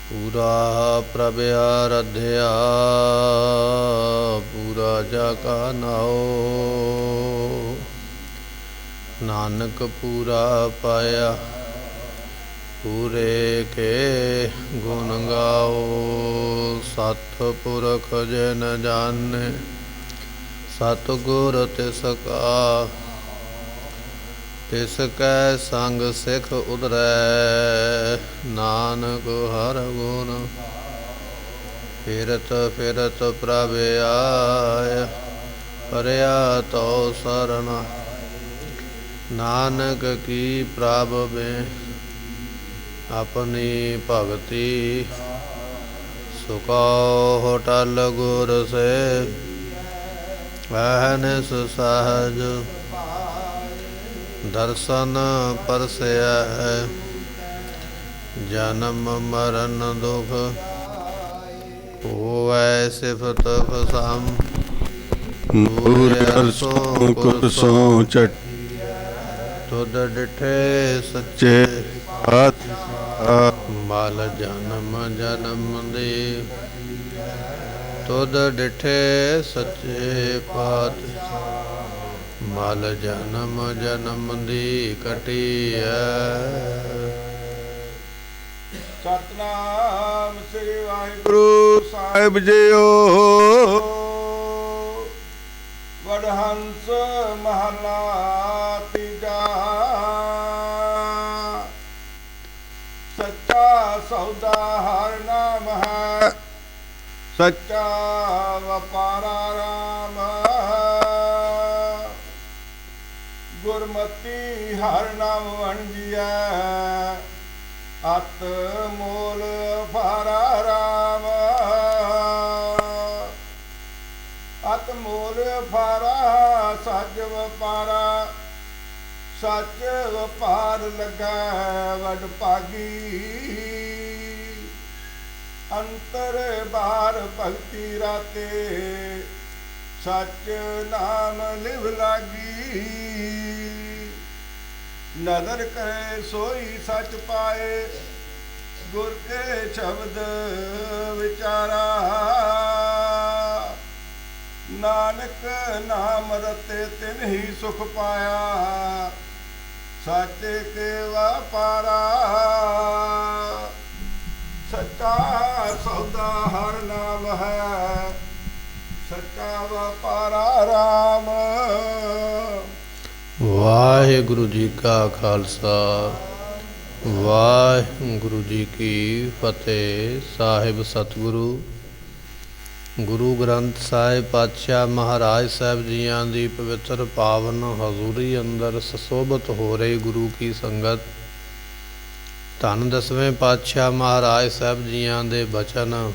पूरा प्रभ आराध्या पूरा जाका नाओ। नानक पूरा पाया पूरे के गुण गाओ। सत पुरख जन जाने सतगुर तिसका। तिसकै संग सिख उतरै नानक हर गुण। फिरत फिरत प्रभ आय परया तो सरन। नानक की प्रभ में अपनी भगति। सुखो होटल गुर से अहनिस सहज। दर्शन परसया जन्म मरण दुख। होवै सिफत फसाम सो कुरसों चट तुद डिठे सच्चे पात। मल जन्म जन्म दे। तुद डिठे सच्चे पात मल जन्म जन्म दी कटी है। सतनाम श्री वाहिगुरु साहिब जीओ। वडहंस महला तीजा। सच्चा सौदा हर नाम है सच्चा वपारा राम। गुरमती हर नाम वंजिया अत मोल फारा राम। अत मोल फारा सच वपारा। सच वपार लगा वड भागी। अंतर बार भगती राते सच नाम लिव लागी। नदर करे सोई सच पाए गुर के शब्द विचारा। नानक नाम रते तिन ही सुख पाया सच के वापारा। सच्चा सौदा हर नाम है सच्चा वापारा राम। वाहिगुरु जी का खालसा वाहिगुरु जी की फतेह। साहिब सतगुरु गुरु ग्रंथ ਸਾਹਿਬ ਪਾਤਸ਼ਾਹ ਮਹਾਰਾਜ ਸਾਹਿਬ ਜੀਆਂ ਦੀ ਪਵਿੱਤਰ ਪਾਵਨ ਹਜ਼ੂਰੀ ਅੰਦਰ ਸੁਸ਼ੋਭਿਤ ਹੋ ਰਹੀ ਗੁਰੂ ਕੀ ਸੰਗਤ। ਧੰਨ 10ਵੇਂ ਪਾਤਸ਼ਾਹ ਮਹਾਰਾਜ ਸਾਹਿਬ ਜੀਆਂ ਦੇ ਬਚਨ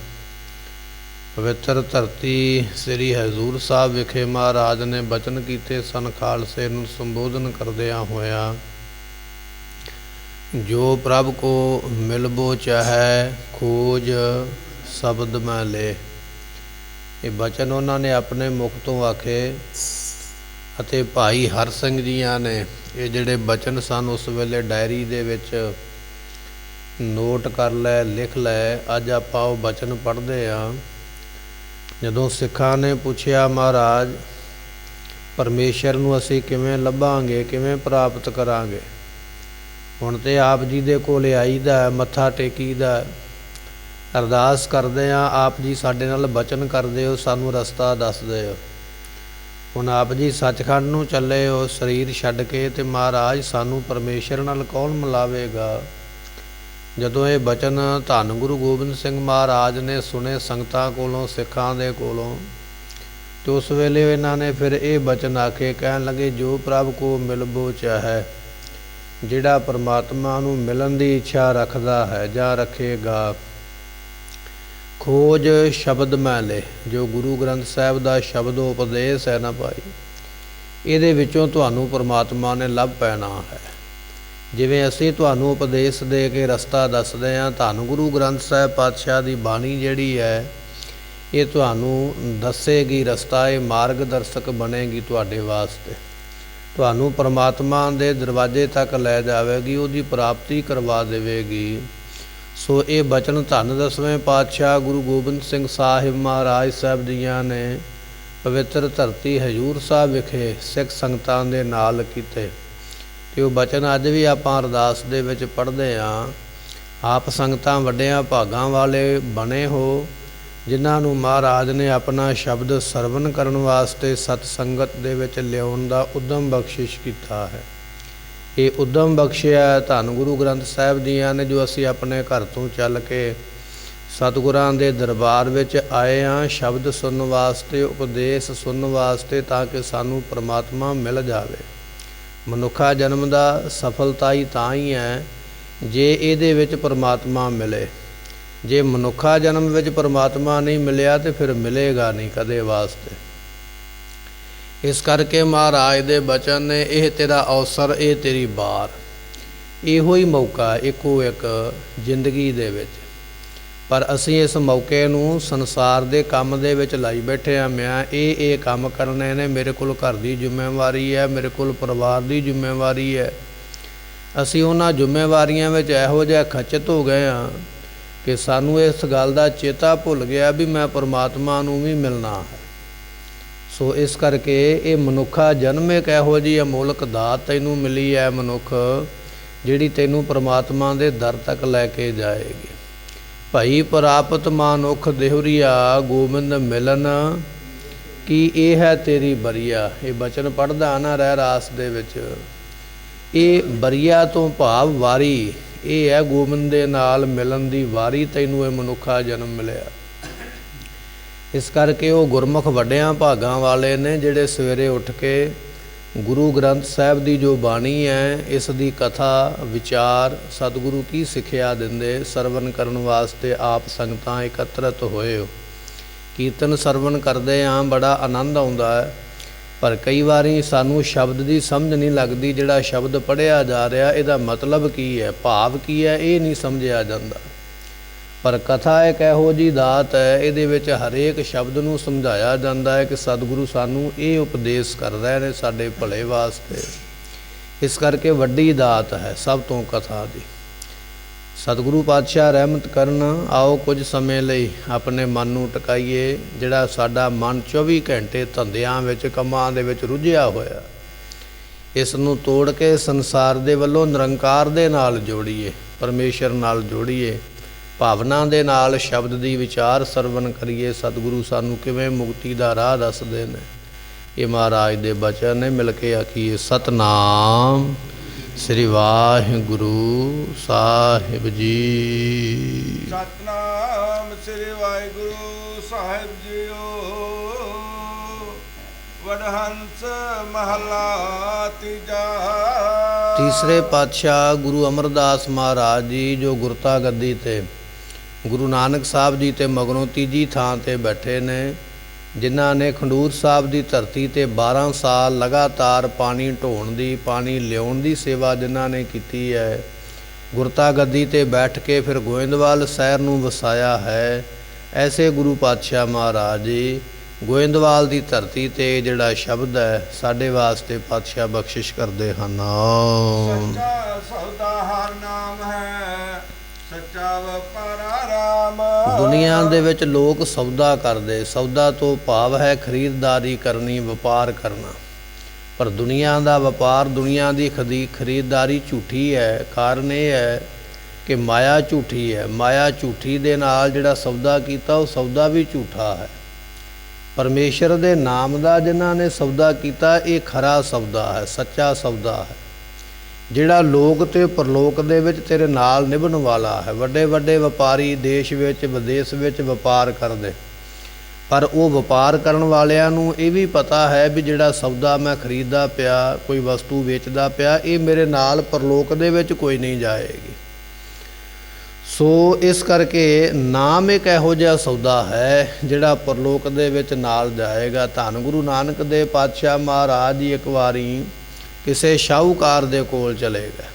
ਪਵਿੱਤਰ ਧਰਤੀ ਸ੍ਰੀ ਹਜ਼ੂਰ ਸਾਹਿਬ ਵਿਖੇ ਮਹਾਰਾਜ ਨੇ ਬਚਨ ਕੀਤੇ ਸਨ। ਖਾਲਸੇ ਨੂੰ ਸੰਬੋਧਨ ਕਰਦਿਆਂ ਹੋਇਆ ਜੋ ਪ੍ਰਭ ਕੋ ਮਿਲਬੋ ਚਾਹੈ ਖੋਜ ਸ਼ਬਦ ਮੈਂ ਲੈ। ਇਹ ਬਚਨ ਉਹਨਾਂ ਨੇ ਆਪਣੇ ਮੁਖ ਤੋਂ ਆਖੇ ਅਤੇ ਭਾਈ ਹਰ ਸਿੰਘ ਜੀਆਂ ਨੇ ਇਹ ਜਿਹੜੇ ਬਚਨ ਸਨ ਉਸ ਵੇਲੇ ਡਾਇਰੀ ਦੇ ਵਿੱਚ ਨੋਟ ਕਰ ਲੈ ਲਿਖ ਲੈ। ਅੱਜ ਆਪਾਂ ਉਹ ਬਚਨ ਪੜ੍ਹਦੇ ਹਾਂ। ਜਦੋਂ ਸਿੱਖਾਂ ਨੇ ਪੁੱਛਿਆ ਮਹਾਰਾਜ ਪਰਮੇਸ਼ਰ ਨੂੰ ਅਸੀਂ ਕਿਵੇਂ ਲੱਭਾਂਗੇ ਕਿਵੇਂ ਪ੍ਰਾਪਤ ਕਰਾਂਗੇ। ਹੁਣ ਤੇ ਆਪ ਜੀ ਦੇ ਕੋਲ ਆਈਦਾ ਮੱਥਾ ਟੇਕੀਦਾ ਅਰਦਾਸ ਕਰਦੇ ਹਾਂ ਆਪ ਜੀ ਸਾਡੇ ਨਾਲ ਬਚਨ ਕਰਦੇ ਹੋ ਸਾਨੂੰ ਰਸਤਾ ਦੱਸਦੇ ਹੋ। ਹੁਣ ਆਪ ਜੀ ਸੱਚਖੰਡ ਨੂੰ ਚੱਲੇ ਹੋ ਸਰੀਰ ਛੱਡ ਕੇ ਤੇ ਮਹਾਰਾਜ ਸਾਨੂੰ ਪਰਮੇਸ਼ਰ ਨਾਲ ਕੌਣ ਮਿਲਾਵੇਗਾ। ਜਦੋਂ ਇਹ ਬਚਨ ਧੰਨ ਗੁਰੂ ਗੋਬਿੰਦ ਸਿੰਘ ਮਹਾਰਾਜ ਨੇ ਸੁਣੇ ਸੰਗਤਾਂ ਕੋਲੋਂ ਸਿੱਖਾਂ ਦੇ ਕੋਲੋਂ ਤੇ ਉਸ ਵੇਲੇ ਇਹਨਾਂ ਨੇ ਫਿਰ ਇਹ ਬਚਨ ਆਖੇ ਕਹਿਣ ਲੱਗੇ ਜੋ ਪ੍ਰਭ ਕੋ ਮਿਲਬੋ ਚਾਹੈ ਜਿਹੜਾ ਪਰਮਾਤਮਾ ਨੂੰ ਮਿਲਣ ਦੀ ਇੱਛਾ ਰੱਖਦਾ ਹੈ ਜਾਂ ਰੱਖੇਗਾ। ਖੋਜ ਸ਼ਬਦ ਮੈਂ ਲੈ ਜੋ ਗੁਰੂ ਗ੍ਰੰਥ ਸਾਹਿਬ ਦਾ ਸ਼ਬਦ ਉਪਦੇਸ਼ ਹੈ ਨਾ ਭਾਈ ਇਹਦੇ ਵਿੱਚੋਂ ਤੁਹਾਨੂੰ ਪਰਮਾਤਮਾ ਨੇ ਲੱਭ ਪੈਣਾ ਹੈ। ਜਿਵੇਂ ਅਸੀਂ ਤੁਹਾਨੂੰ ਉਪਦੇਸ਼ ਦੇ ਕੇ ਰਸਤਾ ਦੱਸਦੇ ਹਾਂ ਧੰਨ ਗੁਰੂ ਗ੍ਰੰਥ ਸਾਹਿਬ ਪਾਤਸ਼ਾਹ ਦੀ ਬਾਣੀ ਜਿਹੜੀ ਹੈ ਇਹ ਤੁਹਾਨੂੰ ਦੱਸੇਗੀ ਰਸਤਾ। ਇਹ ਮਾਰਗਦਰਸ਼ਕ ਬਣੇਗੀ ਤੁਹਾਡੇ ਵਾਸਤੇ। ਤੁਹਾਨੂੰ ਪਰਮਾਤਮਾ ਦੇ ਦਰਵਾਜ਼ੇ ਤੱਕ ਲੈ ਜਾਵੇਗੀ ਉਹਦੀ ਪ੍ਰਾਪਤੀ ਕਰਵਾ ਦੇਵੇਗੀ। ਸੋ ਇਹ ਬਚਨ ਧੰਨ 10ਵੇਂ ਪਾਤਸ਼ਾਹ ਗੁਰੂ ਗੋਬਿੰਦ ਸਿੰਘ ਸਾਹਿਬ ਮਹਾਰਾਜ ਸਾਹਿਬ ਜੀਆਂ ਨੇ ਪਵਿੱਤਰ ਧਰਤੀ ਹਜ਼ੂਰ ਸਾਹਿਬ ਵਿਖੇ ਸਿੱਖ ਸੰਗਤਾਂ ਦੇ ਨਾਲ ਕੀਤੇ। ਤੇ ਉਹ ਬਚਨ ਅੱਜ ਵੀ ਆਪਾਂ ਅਰਦਾਸ ਦੇ ਵਿੱਚ ਪੜ੍ਹਦੇ ਹਾਂ। ਆਪ ਸੰਗਤਾਂ ਵੱਡਿਆਂ ਭਾਗਾਂ ਵਾਲੇ ਬਣੇ ਹੋ, ਜਿਨ੍ਹਾਂ ਨੂੰ ਮਹਾਰਾਜ ਨੇ ਆਪਣਾ ਸ਼ਬਦ ਸਰਵਨ ਕਰਨ ਵਾਸਤੇ ਸਤ ਸੰਗਤ ਦੇ ਵਿੱਚ ਲਿਆਉਣ ਦਾ ਉਦਮ ਬਖਸ਼ਿਸ਼ ਕੀਤਾ ਹੈ। ਇਹ ਉਦਮ ਬਖਸ਼ਿਆ ਧੰਨ ਗੁਰੂ ਗ੍ਰੰਥ ਸਾਹਿਬ ਜੀਆਂ ਨੇ, ਜੋ ਅਸੀਂ ਆਪਣੇ ਘਰ ਤੋਂ ਚੱਲ ਕੇ ਸਤਿਗੁਰਾਂ ਦੇ ਦਰਬਾਰ ਵਿੱਚ ਆਏ ਹਾਂ ਸ਼ਬਦ ਸੁਣਨ ਵਾਸਤੇ, ਉਪਦੇਸ਼ ਸੁਣਨ ਵਾਸਤੇ, ਤਾਂ ਕਿ ਸਾਨੂੰ ਪਰਮਾਤਮਾ ਮਿਲ ਜਾਵੇ। ਮਨੁੱਖਾ ਜਨਮ ਦਾ ਸਫਲਤਾ ਹੀ ਤਾਂ ਹੀ ਹੈ ਜੇ ਇਹਦੇ ਵਿੱਚ ਪਰਮਾਤਮਾ ਮਿਲੇ। ਜੇ ਮਨੁੱਖਾ ਜਨਮ ਵਿੱਚ ਪਰਮਾਤਮਾ ਨਹੀਂ ਮਿਲਿਆ ਤੇ ਫਿਰ ਮਿਲੇਗਾ ਨਹੀਂ ਕਦੇ ਵਾਸਤੇ। ਇਸ ਕਰਕੇ ਮਹਾਰਾਜ ਦੇ ਬਚਨ ਨੇ, ਇਹ ਤੇਰਾ ਅਵਸਰ, ਇਹ ਤੇਰੀ ਬਾਰ, ਇਹੋ ਹੀ ਮੌਕਾ ਇੱਕੋ ਇੱਕ ਜ਼ਿੰਦਗੀ ਦੇ ਵਿੱਚ। ਪਰ ਅਸੀਂ ਇਸ ਮੌਕੇ ਨੂੰ ਸੰਸਾਰ ਦੇ ਕੰਮ ਦੇ ਵਿੱਚ ਲਾਈ ਬੈਠੇ ਹਾਂ। ਮੈਂ ਇਹ ਕੰਮ ਕਰਨੇ ਨੇ, ਮੇਰੇ ਕੋਲ ਘਰ ਦੀ ਜ਼ਿੰਮੇਵਾਰੀ ਹੈ, ਮੇਰੇ ਕੋਲ ਪਰਿਵਾਰ ਦੀ ਜ਼ਿੰਮੇਵਾਰੀ ਹੈ। ਅਸੀਂ ਉਹਨਾਂ ਜ਼ਿੰਮੇਵਾਰੀਆਂ ਵਿੱਚ ਇਹੋ ਜਿਹਾ ਖਚਿਤ ਹੋ ਗਏ ਹਾਂ ਕਿ ਸਾਨੂੰ ਇਸ ਗੱਲ ਦਾ ਚੇਤਾ ਭੁੱਲ ਗਿਆ ਵੀ ਮੈਂ ਪਰਮਾਤਮਾ ਨੂੰ ਵੀ ਮਿਲਣਾ ਹੈ। ਸੋ ਇਸ ਕਰਕੇ ਇਹ ਮਨੁੱਖਾ ਜਨਮ ਇੱਕ ਇਹੋ ਜਿਹੀ ਅਮੋਲਕ ਦਾਤ ਤੈਨੂੰ ਮਿਲੀ ਹੈ ਮਨੁੱਖ, ਜਿਹੜੀ ਤੈਨੂੰ ਪਰਮਾਤਮਾ ਦੇ ਦਰ ਤੱਕ ਲੈ ਕੇ ਜਾਏਗੀ। ਭਾਈ ਪ੍ਰਾਪਤ ਮਾਨੁਖ ਦੇਹੁਰੀਆ ਗੋਬਿੰਦ ਮਿਲਨ ਕੀ, ਇਹ ਹੈ ਤੇਰੀ ਬਰੀਆ। ਇਹ ਬਚਨ ਪੜ੍ਹਦਾ ਨਾ ਰਹਿ ਰਾਸ ਦੇ ਵਿੱਚ। ਇਹ ਬਰੀਆ ਤੋਂ ਭਾਵ ਵਾਰੀ, ਇਹ ਹੈ ਗੋਬਿੰਦ ਦੇ ਨਾਲ ਮਿਲਣ ਦੀ ਵਾਰੀ ਤੈਨੂੰ ਇਹ ਮਨੁੱਖਾ ਜਨਮ ਮਿਲਿਆ। ਇਸ ਕਰਕੇ ਉਹ ਗੁਰਮੁਖ ਵੱਡਿਆਂ ਭਾਗਾਂ ਵਾਲੇ ਨੇ, ਜਿਹੜੇ ਸਵੇਰੇ ਉੱਠ ਕੇ ਗੁਰੂ ਗ੍ਰੰਥ ਸਾਹਿਬ ਦੀ ਜੋ ਬਾਣੀ ਹੈ, ਇਸ ਦੀ ਕਥਾ ਵਿਚਾਰ, ਸਤਿਗੁਰੂ ਕੀ ਸਿੱਖਿਆ ਦਿੰਦੇ, ਸਰਵਨ ਕਰਨ ਵਾਸਤੇ ਆਪ ਸੰਗਤਾਂ ਇਕੱਤਰਤ ਹੋਏ ਹੋ। ਕੀਰਤਨ ਸਰਵਨ ਕਰਦੇ ਹਾਂ, ਬੜਾ ਆਨੰਦ ਆਉਂਦਾ ਹੈ, ਪਰ ਕਈ ਵਾਰੀ ਸਾਨੂੰ ਸ਼ਬਦ ਦੀ ਸਮਝ ਨਹੀਂ ਲੱਗਦੀ। ਜਿਹੜਾ ਸ਼ਬਦ ਪੜ੍ਹਿਆ ਜਾ ਰਿਹਾ ਇਹਦਾ ਮਤਲਬ ਕੀ ਹੈ, ਭਾਵ ਕੀ ਹੈ, ਇਹ ਨਹੀਂ ਸਮਝਿਆ ਜਾਂਦਾ। ਪਰ ਕਥਾ ਇੱਕ ਇਹੋ ਜਿਹੀ ਦਾਤ ਹੈ, ਇਹਦੇ ਵਿੱਚ ਹਰੇਕ ਸ਼ਬਦ ਨੂੰ ਸਮਝਾਇਆ ਜਾਂਦਾ ਹੈ ਕਿ ਸਤਿਗੁਰੂ ਸਾਨੂੰ ਇਹ ਉਪਦੇਸ਼ ਕਰ ਰਹੇ ਨੇ ਸਾਡੇ ਭਲੇ ਵਾਸਤੇ। ਇਸ ਕਰਕੇ ਵੱਡੀ ਦਾਤ ਹੈ ਸਭ ਤੋਂ ਕਥਾ ਦੀ। ਸਤਿਗੁਰੂ ਪਾਤਸ਼ਾਹ ਰਹਿਮਤ ਕਰਨ। ਆਓ ਕੁਝ ਸਮੇਂ ਲਈ ਆਪਣੇ ਮਨ ਨੂੰ ਟਿਕਾਈਏ। ਜਿਹੜਾ ਸਾਡਾ ਮਨ 24 ਘੰਟੇ ਧੰਦਿਆਂ ਵਿੱਚ, ਕੰਮਾਂ ਦੇ ਵਿੱਚ ਰੁੱਝਿਆ ਹੋਇਆ, ਇਸ ਨੂੰ ਤੋੜ ਕੇ ਸੰਸਾਰ ਦੇ ਵੱਲੋਂ ਨਿਰੰਕਾਰ ਦੇ ਨਾਲ ਜੋੜੀਏ, ਪਰਮੇਸ਼ਰ ਨਾਲ ਜੋੜੀਏ, ਭਾਵਨਾ ਦੇ ਨਾਲ ਸ਼ਬਦ ਦੀ ਵਿਚਾਰ ਸਰਵਨ ਕਰੀਏ। ਸਤਿਗੁਰੂ ਸਾਨੂੰ ਕਿਵੇਂ ਮੁਕਤੀ ਦਾ ਰਾਹ ਦੱਸਦੇ ਨੇ, ਇਹ ਮਹਾਰਾਜ ਦੇ ਬਚਨ ਨੇ। ਮਿਲ ਕੇ ਆਖੀਏ ਸਤਨਾਮ ਸ੍ਰੀ ਵਾਹਿਗੁਰੂ ਸਾਹਿਬ ਜੀ। ਸਤਨਾਮ ਸ੍ਰੀ ਵਾਹਿਗੁਰੂ ਸਾਹਿਬ ਜੀਓ। ਵਡਹੰਸ ਮਹਲਾ ਤੀਜਾ। ਤੀਸਰੇ ਪਾਤਸ਼ਾਹ ਗੁਰੂ ਅਮਰਦਾਸ ਮਹਾਰਾਜ ਜੀ, ਜੋ ਗੁਰਤਾ ਗੱਦੀ ਤੇ ਗੁਰੂ ਨਾਨਕ ਸਾਹਿਬ ਜੀ ਤੇ ਮਗਰੋਂ ਤੀਜੀ ਥਾਂ ਤੇ ਬੈਠੇ ਨੇ, ਜਿਨ੍ਹਾਂ ਨੇ ਖੰਡੂਰ ਸਾਹਿਬ ਦੀ ਧਰਤੀ ਤੇ 12 ਸਾਲ ਲਗਾਤਾਰ ਪਾਣੀ ਢੋਣ ਦੀ, ਪਾਣੀ ਲਿਆਉਣ ਦੀ ਸੇਵਾ ਜਿਨ੍ਹਾਂ ਨੇ ਕੀਤੀ ਹੈ। ਗੁਰਤਾ ਗੱਦੀ ਤੇ ਬੈਠ ਕੇ ਫਿਰ ਗੋਇੰਦਵਾਲ ਸ਼ਹਿਰ ਨੂੰ ਵਸਾਇਆ ਹੈ। ਐਸੇ ਗੁਰੂ ਪਾਤਸ਼ਾਹ ਮਹਾਰਾਜ ਜੀ ਗੋਇੰਦਵਾਲ ਦੀ ਧਰਤੀ ਤੇ ਜਿਹੜਾ ਸ਼ਬਦ ਹੈ ਸਾਡੇ ਵਾਸਤੇ ਪਾਤਸ਼ਾਹ ਬਖਸ਼ਿਸ਼ ਕਰਦੇ ਹਨ। ਸੱਚਾ ਸੌਦਾ ਹਰ ਨਾਮ ਹੈ, ਸੱਚਾ ਵਪਾਰਾ ਰਾਮ। ਦੁਨੀਆ ਦੇ ਵਿੱਚ ਲੋਕ ਸੌਦਾ ਕਰਦੇ, ਸੌਦਾ ਤੋਂ ਭਾਵ ਹੈ ਖਰੀਦਦਾਰੀ ਕਰਨੀ, ਵਪਾਰ ਕਰਨਾ। ਪਰ ਦੁਨੀਆ ਦਾ ਵਪਾਰ, ਦੁਨੀਆ ਦੀ ਖਰੀਦਦਾਰੀ ਝੂਠੀ ਹੈ। ਕਾਰਨ ਇਹ ਹੈ ਕਿ ਮਾਇਆ ਝੂਠੀ ਹੈ। ਮਾਇਆ ਝੂਠੀ ਦੇ ਨਾਲ ਜਿਹੜਾ ਸੌਦਾ ਕੀਤਾ ਉਹ ਸੌਦਾ ਵੀ ਝੂਠਾ ਹੈ। ਪਰਮੇਸ਼ਰ ਦੇ ਨਾਮ ਦਾ ਜਿਨ੍ਹਾਂ ਨੇ ਸੌਦਾ ਕੀਤਾ, ਇਹ ਖਰਾ ਸੌਦਾ ਹੈ, ਸੱਚਾ ਸੌਦਾ ਹੈ, ਜਿਹੜਾ ਲੋਕ ਤੇ ਪਰਲੋਕ ਦੇ ਵਿੱਚ ਤੇਰੇ ਨਾਲ ਨਿਭਣ ਵਾਲਾ ਹੈ। ਵੱਡੇ ਵੱਡੇ ਵਪਾਰੀ ਦੇਸ਼ ਵਿੱਚ ਵਿਦੇਸ਼ ਵਿੱਚ ਵਪਾਰ ਕਰਦੇ, ਪਰ ਉਹ ਵਪਾਰ ਕਰਨ ਵਾਲਿਆਂ ਨੂੰ ਇਹ ਵੀ ਪਤਾ ਹੈ ਵੀ ਜਿਹੜਾ ਸੌਦਾ ਮੈਂ ਖਰੀਦਦਾ ਪਿਆ, ਕੋਈ ਵਸਤੂ ਵੇਚਦਾ ਪਿਆ, ਇਹ ਮੇਰੇ ਨਾਲ ਪਰਲੋਕ ਦੇ ਵਿੱਚ ਕੋਈ ਨਹੀਂ ਜਾਏਗੀ। ਸੋ ਇਸ ਕਰਕੇ ਨਾਮ ਇੱਕ ਇਹੋ ਜਿਹਾ ਸੌਦਾ ਹੈ ਜਿਹੜਾ ਪਰਲੋਕ ਦੇ ਵਿੱਚ ਨਾਲ ਜਾਏਗਾ। ਧੰਨ ਗੁਰੂ ਨਾਨਕ ਦੇ ਪਾਤਸ਼ਾਹ ਮਹਾਰਾਜ ਜੀ ਇੱਕ ਵਾਰੀ ਕਿਸੇ ਸ਼ਾਹੂਕਾਰ ਦੇ ਕੋਲ ਚਲੇ ਗਏ।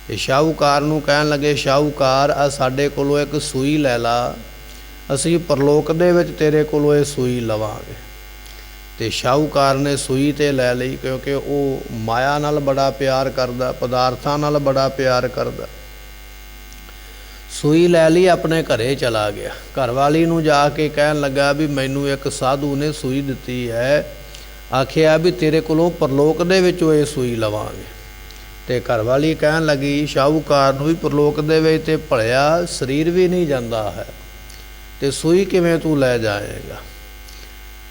ਇਹ ਸ਼ਾਹੂਕਾਰ ਨੂੰ ਕਹਿਣ ਲੱਗੇ, ਸ਼ਾਹੂਕਾਰ ਆ ਸਾਡੇ ਕੋਲੋਂ ਇੱਕ ਸੂਈ ਲੈ ਲਾ, ਅਸੀਂ ਪਰਲੋਕ ਦੇ ਵਿੱਚ ਤੇਰੇ ਕੋਲੋਂ ਇਹ ਸੂਈ ਲਵਾਂਗੇ। ਤੇ ਸ਼ਾਹੂਕਾਰ ਨੇ ਸੂਈ ਤੇ ਲੈ ਲਈ, ਕਿਉਂਕਿ ਉਹ ਮਾਇਆ ਨਾਲ ਬੜਾ ਪਿਆਰ ਕਰਦਾ, ਪਦਾਰਥਾਂ ਨਾਲ ਬੜਾ ਪਿਆਰ ਕਰਦਾ। ਸੂਈ ਲੈ ਲਈ, ਆਪਣੇ ਘਰੇ ਚਲਾ ਗਿਆ। ਘਰਵਾਲੀ ਨੂੰ ਜਾ ਕੇ ਕਹਿਣ ਲੱਗਾ ਵੀ ਮੈਨੂੰ ਇੱਕ ਸਾਧੂ ਨੇ ਸੂਈ ਦਿੱਤੀ ਹੈ, ਆਖਿਆ ਵੀ ਤੇਰੇ ਕੋਲੋਂ ਪਰਲੋਕ ਦੇ ਵਿੱਚੋਂ ਇਹ ਸੂਈ ਲਵਾਂਗੇ। ਤੇ ਘਰਵਾਲੀ ਕਹਿਣ ਲੱਗੀ ਸ਼ਾਹੂਕਾਰ ਨੂੰ ਵੀ ਪਰਲੋਕ ਦੇ ਵਿੱਚ ਤੇ ਭਲਿਆ ਸਰੀਰ ਵੀ ਨਹੀਂ ਜਾਂਦਾ ਹੈ, ਤੇ ਸੂਈ ਕਿਵੇਂ ਤੂੰ ਲੈ ਜਾਏਗਾ।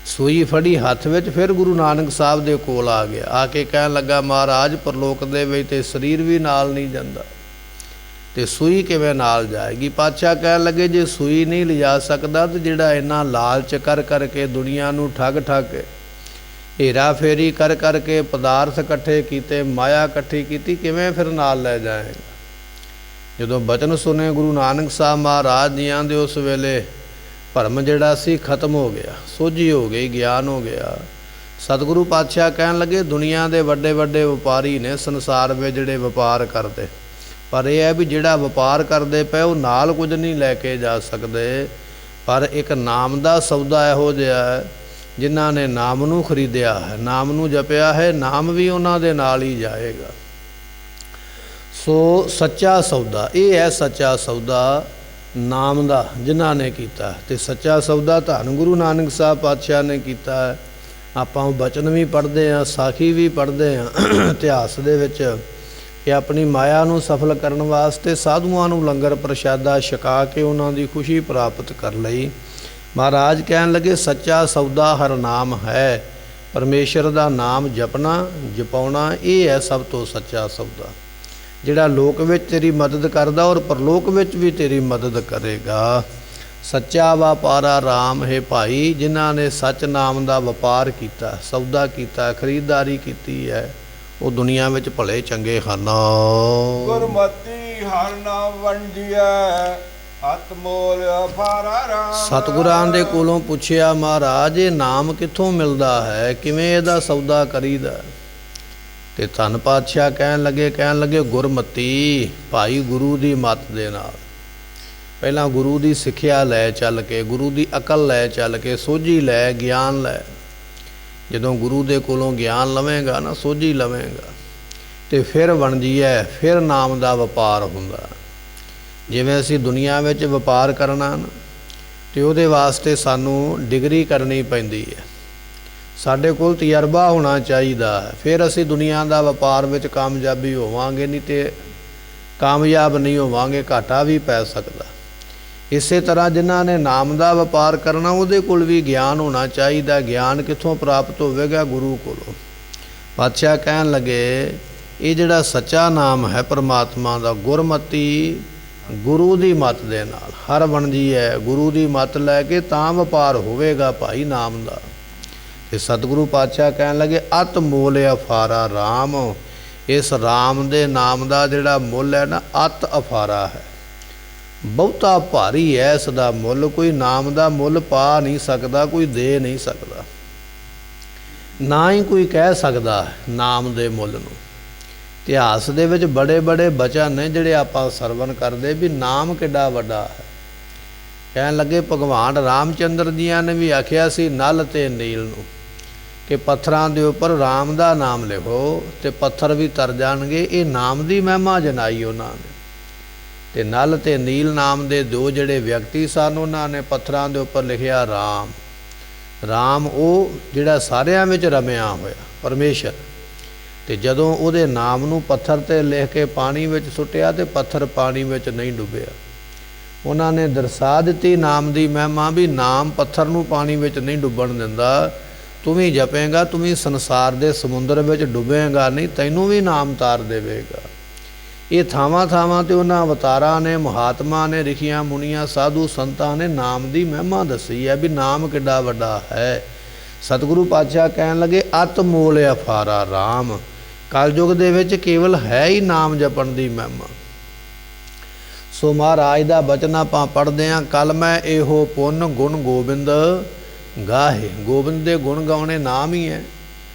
ਸੂਈ ਫੜੀ ਹੱਥ ਵਿੱਚ, ਫਿਰ ਗੁਰੂ ਨਾਨਕ ਸਾਹਿਬ ਦੇ ਕੋਲ ਆ ਗਿਆ। ਆ ਕੇ ਕਹਿਣ ਲੱਗਾ ਮਹਾਰਾਜ ਪਰਲੋਕ ਦੇ ਵਿੱਚ ਤੇ ਸਰੀਰ ਵੀ ਨਾਲ ਨਹੀਂ ਜਾਂਦਾ, ਤੇ ਸੂਈ ਕਿਵੇਂ ਨਾਲ ਜਾਏਗੀ। ਪਾਤਸ਼ਾਹ ਕਹਿਣ ਲੱਗੇ ਜੇ ਸੂਈ ਨਹੀਂ ਲਿਜਾ ਸਕਦਾ ਤੇ ਜਿਹੜਾ ਇੰਨਾ ਲਾਲਚ ਕਰ ਕਰਕੇ ਦੁਨੀਆ ਨੂੰ ਠੱਗ ਠੱਗ ਹੀਰਾ ਫੇਰੀ ਕਰ ਕਰਕੇ ਪਦਾਰਥ ਇਕੱਠੇ ਕੀਤੇ, ਮਾਇਆ ਇਕੱਠੀ ਕੀਤੀ, ਕਿਵੇਂ ਫਿਰ ਨਾਲ ਲੈ ਜਾਏਗਾ। ਜਦੋਂ ਬਚਨ ਸੁਨੇ ਗੁਰੂ ਨਾਨਕ ਸਾਹਿਬ ਮਹਾਰਾਜ ਜੀਆਂ ਦੇ, ਉਸ ਵੇਲੇ ਭਰਮ ਜਿਹੜਾ ਸੀ ਖਤਮ ਹੋ ਗਿਆ, ਸੋਝੀ ਹੋ ਗਈ, ਗਿਆਨ ਹੋ ਗਿਆ। ਸਤਿਗੁਰੂ ਪਾਤਸ਼ਾਹ ਕਹਿਣ ਲੱਗੇ ਦੁਨੀਆ ਦੇ ਵੱਡੇ ਵੱਡੇ ਵਪਾਰੀ ਨੇ ਸੰਸਾਰ ਵਿੱਚ ਜਿਹੜੇ ਵਪਾਰ ਕਰਦੇ, ਪਰ ਇਹ ਹੈ ਵੀ ਜਿਹੜਾ ਵਪਾਰ ਕਰਦੇ ਪਏ ਉਹ ਨਾਲ ਕੁਝ ਨਹੀਂ ਲੈ ਕੇ ਜਾ ਸਕਦੇ। ਪਰ ਇੱਕ ਨਾਮ ਦਾ ਸੌਦਾ ਇਹੋ ਜਿਹਾ ਹੈ, ਜਿਨ੍ਹਾਂ ਨੇ ਨਾਮ ਨੂੰ ਖਰੀਦਿਆ ਹੈ, ਨਾਮ ਨੂੰ ਜਪਿਆ ਹੈ, ਨਾਮ ਵੀ ਉਹਨਾਂ ਦੇ ਨਾਲ ਹੀ ਜਾਏਗਾ। ਸੋ ਸੱਚਾ ਸੌਦਾ ਇਹ ਹੈ, ਸੱਚਾ ਸੌਦਾ ਨਾਮ ਦਾ ਜਿਨ੍ਹਾਂ ਨੇ ਕੀਤਾ। ਤੇ ਸੱਚਾ ਸੌਦਾ ਧੰਨ ਗੁਰੂ ਨਾਨਕ ਸਾਹਿਬ ਪਾਤਸ਼ਾਹ ਨੇ ਕੀਤਾ ਹੈ। ਆਪਾਂ ਉਹ ਬਚਨ ਵੀ ਪੜ੍ਹਦੇ ਹਾਂ, ਸਾਖੀ ਵੀ ਪੜ੍ਹਦੇ ਹਾਂ ਇਤਿਹਾਸ ਦੇ ਵਿੱਚ, ਕਿ ਆਪਣੀ ਮਾਇਆ ਨੂੰ ਸਫਲ ਕਰਨ ਵਾਸਤੇ ਸਾਧੂਆਂ ਨੂੰ ਲੰਗਰ ਪ੍ਰਸ਼ਾਦਾ ਛਕਾ ਕੇ ਉਹਨਾਂ ਦੀ ਖੁਸ਼ੀ ਪ੍ਰਾਪਤ ਕਰ ਲਈ। ਮਹਾਰਾਜ ਕਹਿਣ ਲੱਗੇ ਸੱਚਾ ਸੌਦਾ ਹਰ ਨਾਮ ਹੈ, ਪਰਮੇਸ਼ਰ ਦਾ ਨਾਮ ਜਪਣਾ ਜਪਾਉਣਾ, ਇਹ ਹੈ ਸਭ ਤੋਂ ਸੱਚਾ ਸੌਦਾ, ਜਿਹੜਾ ਲੋਕ ਵਿੱਚ ਤੇਰੀ ਮਦਦ ਕਰਦਾ ਔਰ ਪਰਲੋਕ ਵਿੱਚ ਵੀ ਤੇਰੀ ਮਦਦ ਕਰੇਗਾ। ਸੱਚਾ ਵਪਾਰਾ ਰਾਮ ਹੈ ਭਾਈ, ਜਿਨ੍ਹਾਂ ਨੇ ਸੱਚ ਨਾਮ ਦਾ ਵਪਾਰ ਕੀਤਾ, ਸੌਦਾ ਕੀਤਾ, ਖਰੀਦਦਾਰੀ ਕੀਤੀ ਹੈ, ਉਹ ਦੁਨੀਆ ਵਿੱਚ ਭਲੇ ਚੰਗੇ ਹਨ। ਗੁਰਮਤਿ ਹਰ ਨਾਮ ਵੰਡੀਐ, ਅਤਮੋਲ ਅਪਾਰਾ ਰਾਮ। ਸਤਿਗੁਰਾਂ ਦੇ ਕੋਲੋਂ ਪੁੱਛਿਆ ਮਹਾਰਾਜ ਇਹ ਨਾਮ ਕਿੱਥੋਂ ਮਿਲਦਾ ਹੈ, ਕਿਵੇਂ ਇਹਦਾ ਸੌਦਾ ਕਰੀਦਾ। ਤੇ ਧੰਨ ਪਾਤਸ਼ਾਹ ਕਹਿਣ ਲੱਗੇ ਗੁਰਮਤਿ ਭਾਈ, ਗੁਰੂ ਦੀ ਮੱਤ ਦੇ ਨਾਲ, ਪਹਿਲਾਂ ਗੁਰੂ ਦੀ ਸਿੱਖਿਆ ਲੈ ਚੱਲ ਕੇ, ਗੁਰੂ ਦੀ ਅਕਲ ਲੈ ਚੱਲ ਕੇ, ਸੋਝੀ ਲੈ, ਗਿਆਨ ਲੈ। ਜਦੋਂ ਗੁਰੂ ਦੇ ਕੋਲੋਂ ਗਿਆਨ ਲਵੇਂਗਾ ਨਾ, ਸੋਝੀ ਲਵੇਂਗਾ, ਤੇ ਫਿਰ ਵਣਜੀਐ, ਫਿਰ ਨਾਮ ਦਾ ਵਪਾਰ ਹੁੰਦਾ। ਜਿਵੇਂ ਅਸੀਂ ਦੁਨੀਆ ਵਿੱਚ ਵਪਾਰ ਕਰਨਾ ਨਾ, ਤੇ ਉਹਦੇ ਵਾਸਤੇ ਸਾਨੂੰ ਡਿਗਰੀ ਕਰਨੀ ਪੈਂਦੀ ਹੈ, ਸਾਡੇ ਕੋਲ ਤਜਰਬਾ ਹੋਣਾ ਚਾਹੀਦਾ ਹੈ, ਫਿਰ ਅਸੀਂ ਦੁਨੀਆ ਦਾ ਵਪਾਰ ਵਿੱਚ ਕਾਮਯਾਬੀ ਹੋਵਾਂਗੇ, ਨਹੀਂ ਤੇ ਕਾਮਯਾਬ ਨਹੀਂ ਹੋਵਾਂਗੇ, ਘਾਟਾ ਵੀ ਪੈ ਸਕਦਾ। ਇਸੇ ਤਰ੍ਹਾਂ ਜਿਨ੍ਹਾਂ ਨੇ ਨਾਮ ਦਾ ਵਪਾਰ ਕਰਨਾ, ਉਹਦੇ ਕੋਲ ਵੀ ਗਿਆਨ ਹੋਣਾ ਚਾਹੀਦਾ। ਗਿਆਨ ਕਿੱਥੋਂ ਪ੍ਰਾਪਤ ਹੋਵੇਗਾ? ਗੁਰੂ ਕੋਲੋਂ। ਪਾਤਸ਼ਾਹ ਕਹਿਣ ਲੱਗੇ ਇਹ ਜਿਹੜਾ ਸੱਚਾ ਨਾਮ ਹੈ ਪਰਮਾਤਮਾ ਦਾ, ਗੁਰਮਤਿ ਗੁਰੂ ਦੀ ਮੱਤ ਦੇ ਨਾਲ ਹਰ ਵਣਜੀ ਹੈ, ਗੁਰੂ ਦੀ ਮੱਤ ਲੈ ਕੇ ਤਾਂ ਵਪਾਰ ਹੋਵੇਗਾ ਭਾਈ ਨਾਮ ਦਾ। ਤੇ ਸਤਿਗੁਰੂ ਪਾਤਸ਼ਾਹ ਕਹਿਣ ਲੱਗੇ ਅਤ ਮੋਲ ਅਫਾਰਾ ਰਾਮ, ਇਸ ਰਾਮ ਦੇ ਨਾਮ ਦਾ ਜਿਹੜਾ ਮੁੱਲ ਹੈ ਨਾ, ਅਤ ਅਫਾਰਾ ਹੈ, ਬਹੁਤਾ ਭਾਰੀ ਹੈ। ਇਸ ਦਾ ਮੁੱਲ ਕੋਈ ਨਾਮ ਦਾ ਮੁੱਲ ਪਾ ਨਹੀਂ ਸਕਦਾ, ਕੋਈ ਦੇ ਨਹੀਂ ਸਕਦਾ, ਨਾ ਹੀ ਕੋਈ ਕਹਿ ਸਕਦਾ ਨਾਮ ਦੇ ਮੁੱਲ ਨੂੰ। ਇਤਿਹਾਸ ਦੇ ਵਿੱਚ ਬੜੇ ਬੜੇ ਬਚਨ ਨੇ ਜਿਹੜੇ ਆਪਾਂ ਸਰਵਨ ਕਰਦੇ ਵੀ ਨਾਮ ਕਿੱਡਾ ਵੱਡਾ ਹੈ। ਕਹਿਣ ਲੱਗੇ ਭਗਵਾਨ ਰਾਮਚੰਦਰ ਜੀਆਂ ਨੇ ਵੀ ਆਖਿਆ ਸੀ ਨਲ ਤੇ ਨੀਲ ਨੂੰ ਕਿ ਪੱਥਰਾਂ ਦੇ ਉੱਪਰ ਰਾਮ ਦਾ ਨਾਮ ਲਿਖੋ ਤੇ ਪੱਥਰ ਵੀ ਤਰ ਜਾਣਗੇ। ਇਹ ਨਾਮ ਦੀ ਮਹਿਮਾ ਜਨਾਈ ਉਹਨਾਂ ਨੇ। ਤੇ ਨਲ ਤੇ ਨੀਲ ਨਾਮ ਦੇ ਦੋ ਜਿਹੜੇ ਵਿਅਕਤੀ ਸਨ, ਉਹਨਾਂ ਨੇ ਪੱਥਰਾਂ ਦੇ ਉੱਪਰ ਲਿਖਿਆ ਰਾਮ। ਰਾਮ ਉਹ ਜਿਹੜਾ ਸਾਰਿਆਂ ਵਿੱਚ ਰਮਿਆ ਹੋਇਆ ਪਰਮੇਸ਼ਰ। ਤੇ ਜਦੋਂ ਉਹਦੇ ਨਾਮ ਨੂੰ ਪੱਥਰ ਤੇ ਲਿਖ ਕੇ ਪਾਣੀ ਵਿੱਚ ਸੁੱਟਿਆ ਤੇ ਪੱਥਰ ਪਾਣੀ ਵਿੱਚ ਨਹੀਂ ਡੁੱਬਿਆ। ਉਹਨਾਂ ਨੇ ਦਰਸਾ ਦਿੱਤੀ ਨਾਮ ਦੀ ਮਹਿਮਾ ਵੀ ਨਾਮ ਪੱਥਰ ਨੂੰ ਪਾਣੀ ਵਿੱਚ ਨਹੀਂ ਡੁੱਬਣ ਦਿੰਦਾ। ਤੂੰ ਵੀ ਜਪੇਂਗਾ, ਤੂੰ ਵੀ ਸੰਸਾਰ ਦੇ ਸਮੁੰਦਰ ਵਿੱਚ ਡੁੱਬੇਂਗਾ ਨਹੀਂ, ਤੈਨੂੰ ਵੀ ਨਾਮ ਤਾਰ ਦੇਵੇਗਾ। ਇਹ ਥਾਵਾਂ ਥਾਵਾਂ ਤੇ ਉਹਨਾਂ ਅਵਤਾਰਾਂ ਨੇ, ਮਹਾਤਮਾ ਨੇ, ਰਿਖੀਆਂ ਮੁਨੀਆਂ, ਸਾਧੂ ਸੰਤਾਂ ਨੇ ਨਾਮ ਦੀ ਮਹਿਮਾ ਦੱਸੀ ਹੈ ਵੀ ਨਾਮ ਕਿੱਡਾ ਵੱਡਾ ਹੈ। ਸਤਿਗੁਰੂ ਪਾਤਸ਼ਾਹ ਕਹਿਣ ਲੱਗੇ ਅਤ ਮੋਲ ਅਫਾਰਾ ਰਾਮ। ਕਲਯੁਗ ਦੇ ਵਿੱਚ ਕੇਵਲ ਹੈ ਹੀ ਨਾਮ ਜਪਣ ਦੀ ਮਹਿਮਾ। ਸੋ ਮਹਾਰਾਜ ਦਾ ਬਚਨ ਆਪਾਂ ਪੜ੍ਹਦੇ ਹਾਂ, ਕਲ ਮੈਂ ਇਹੋ ਪੁੰਨ ਗੁਣ ਗੋਬਿੰਦ ਗਾਹੇ। ਗੋਬਿੰਦ ਦੇ ਗੁਣ ਗਾਉਣੇ ਨਾਮ ਹੀ ਹੈ।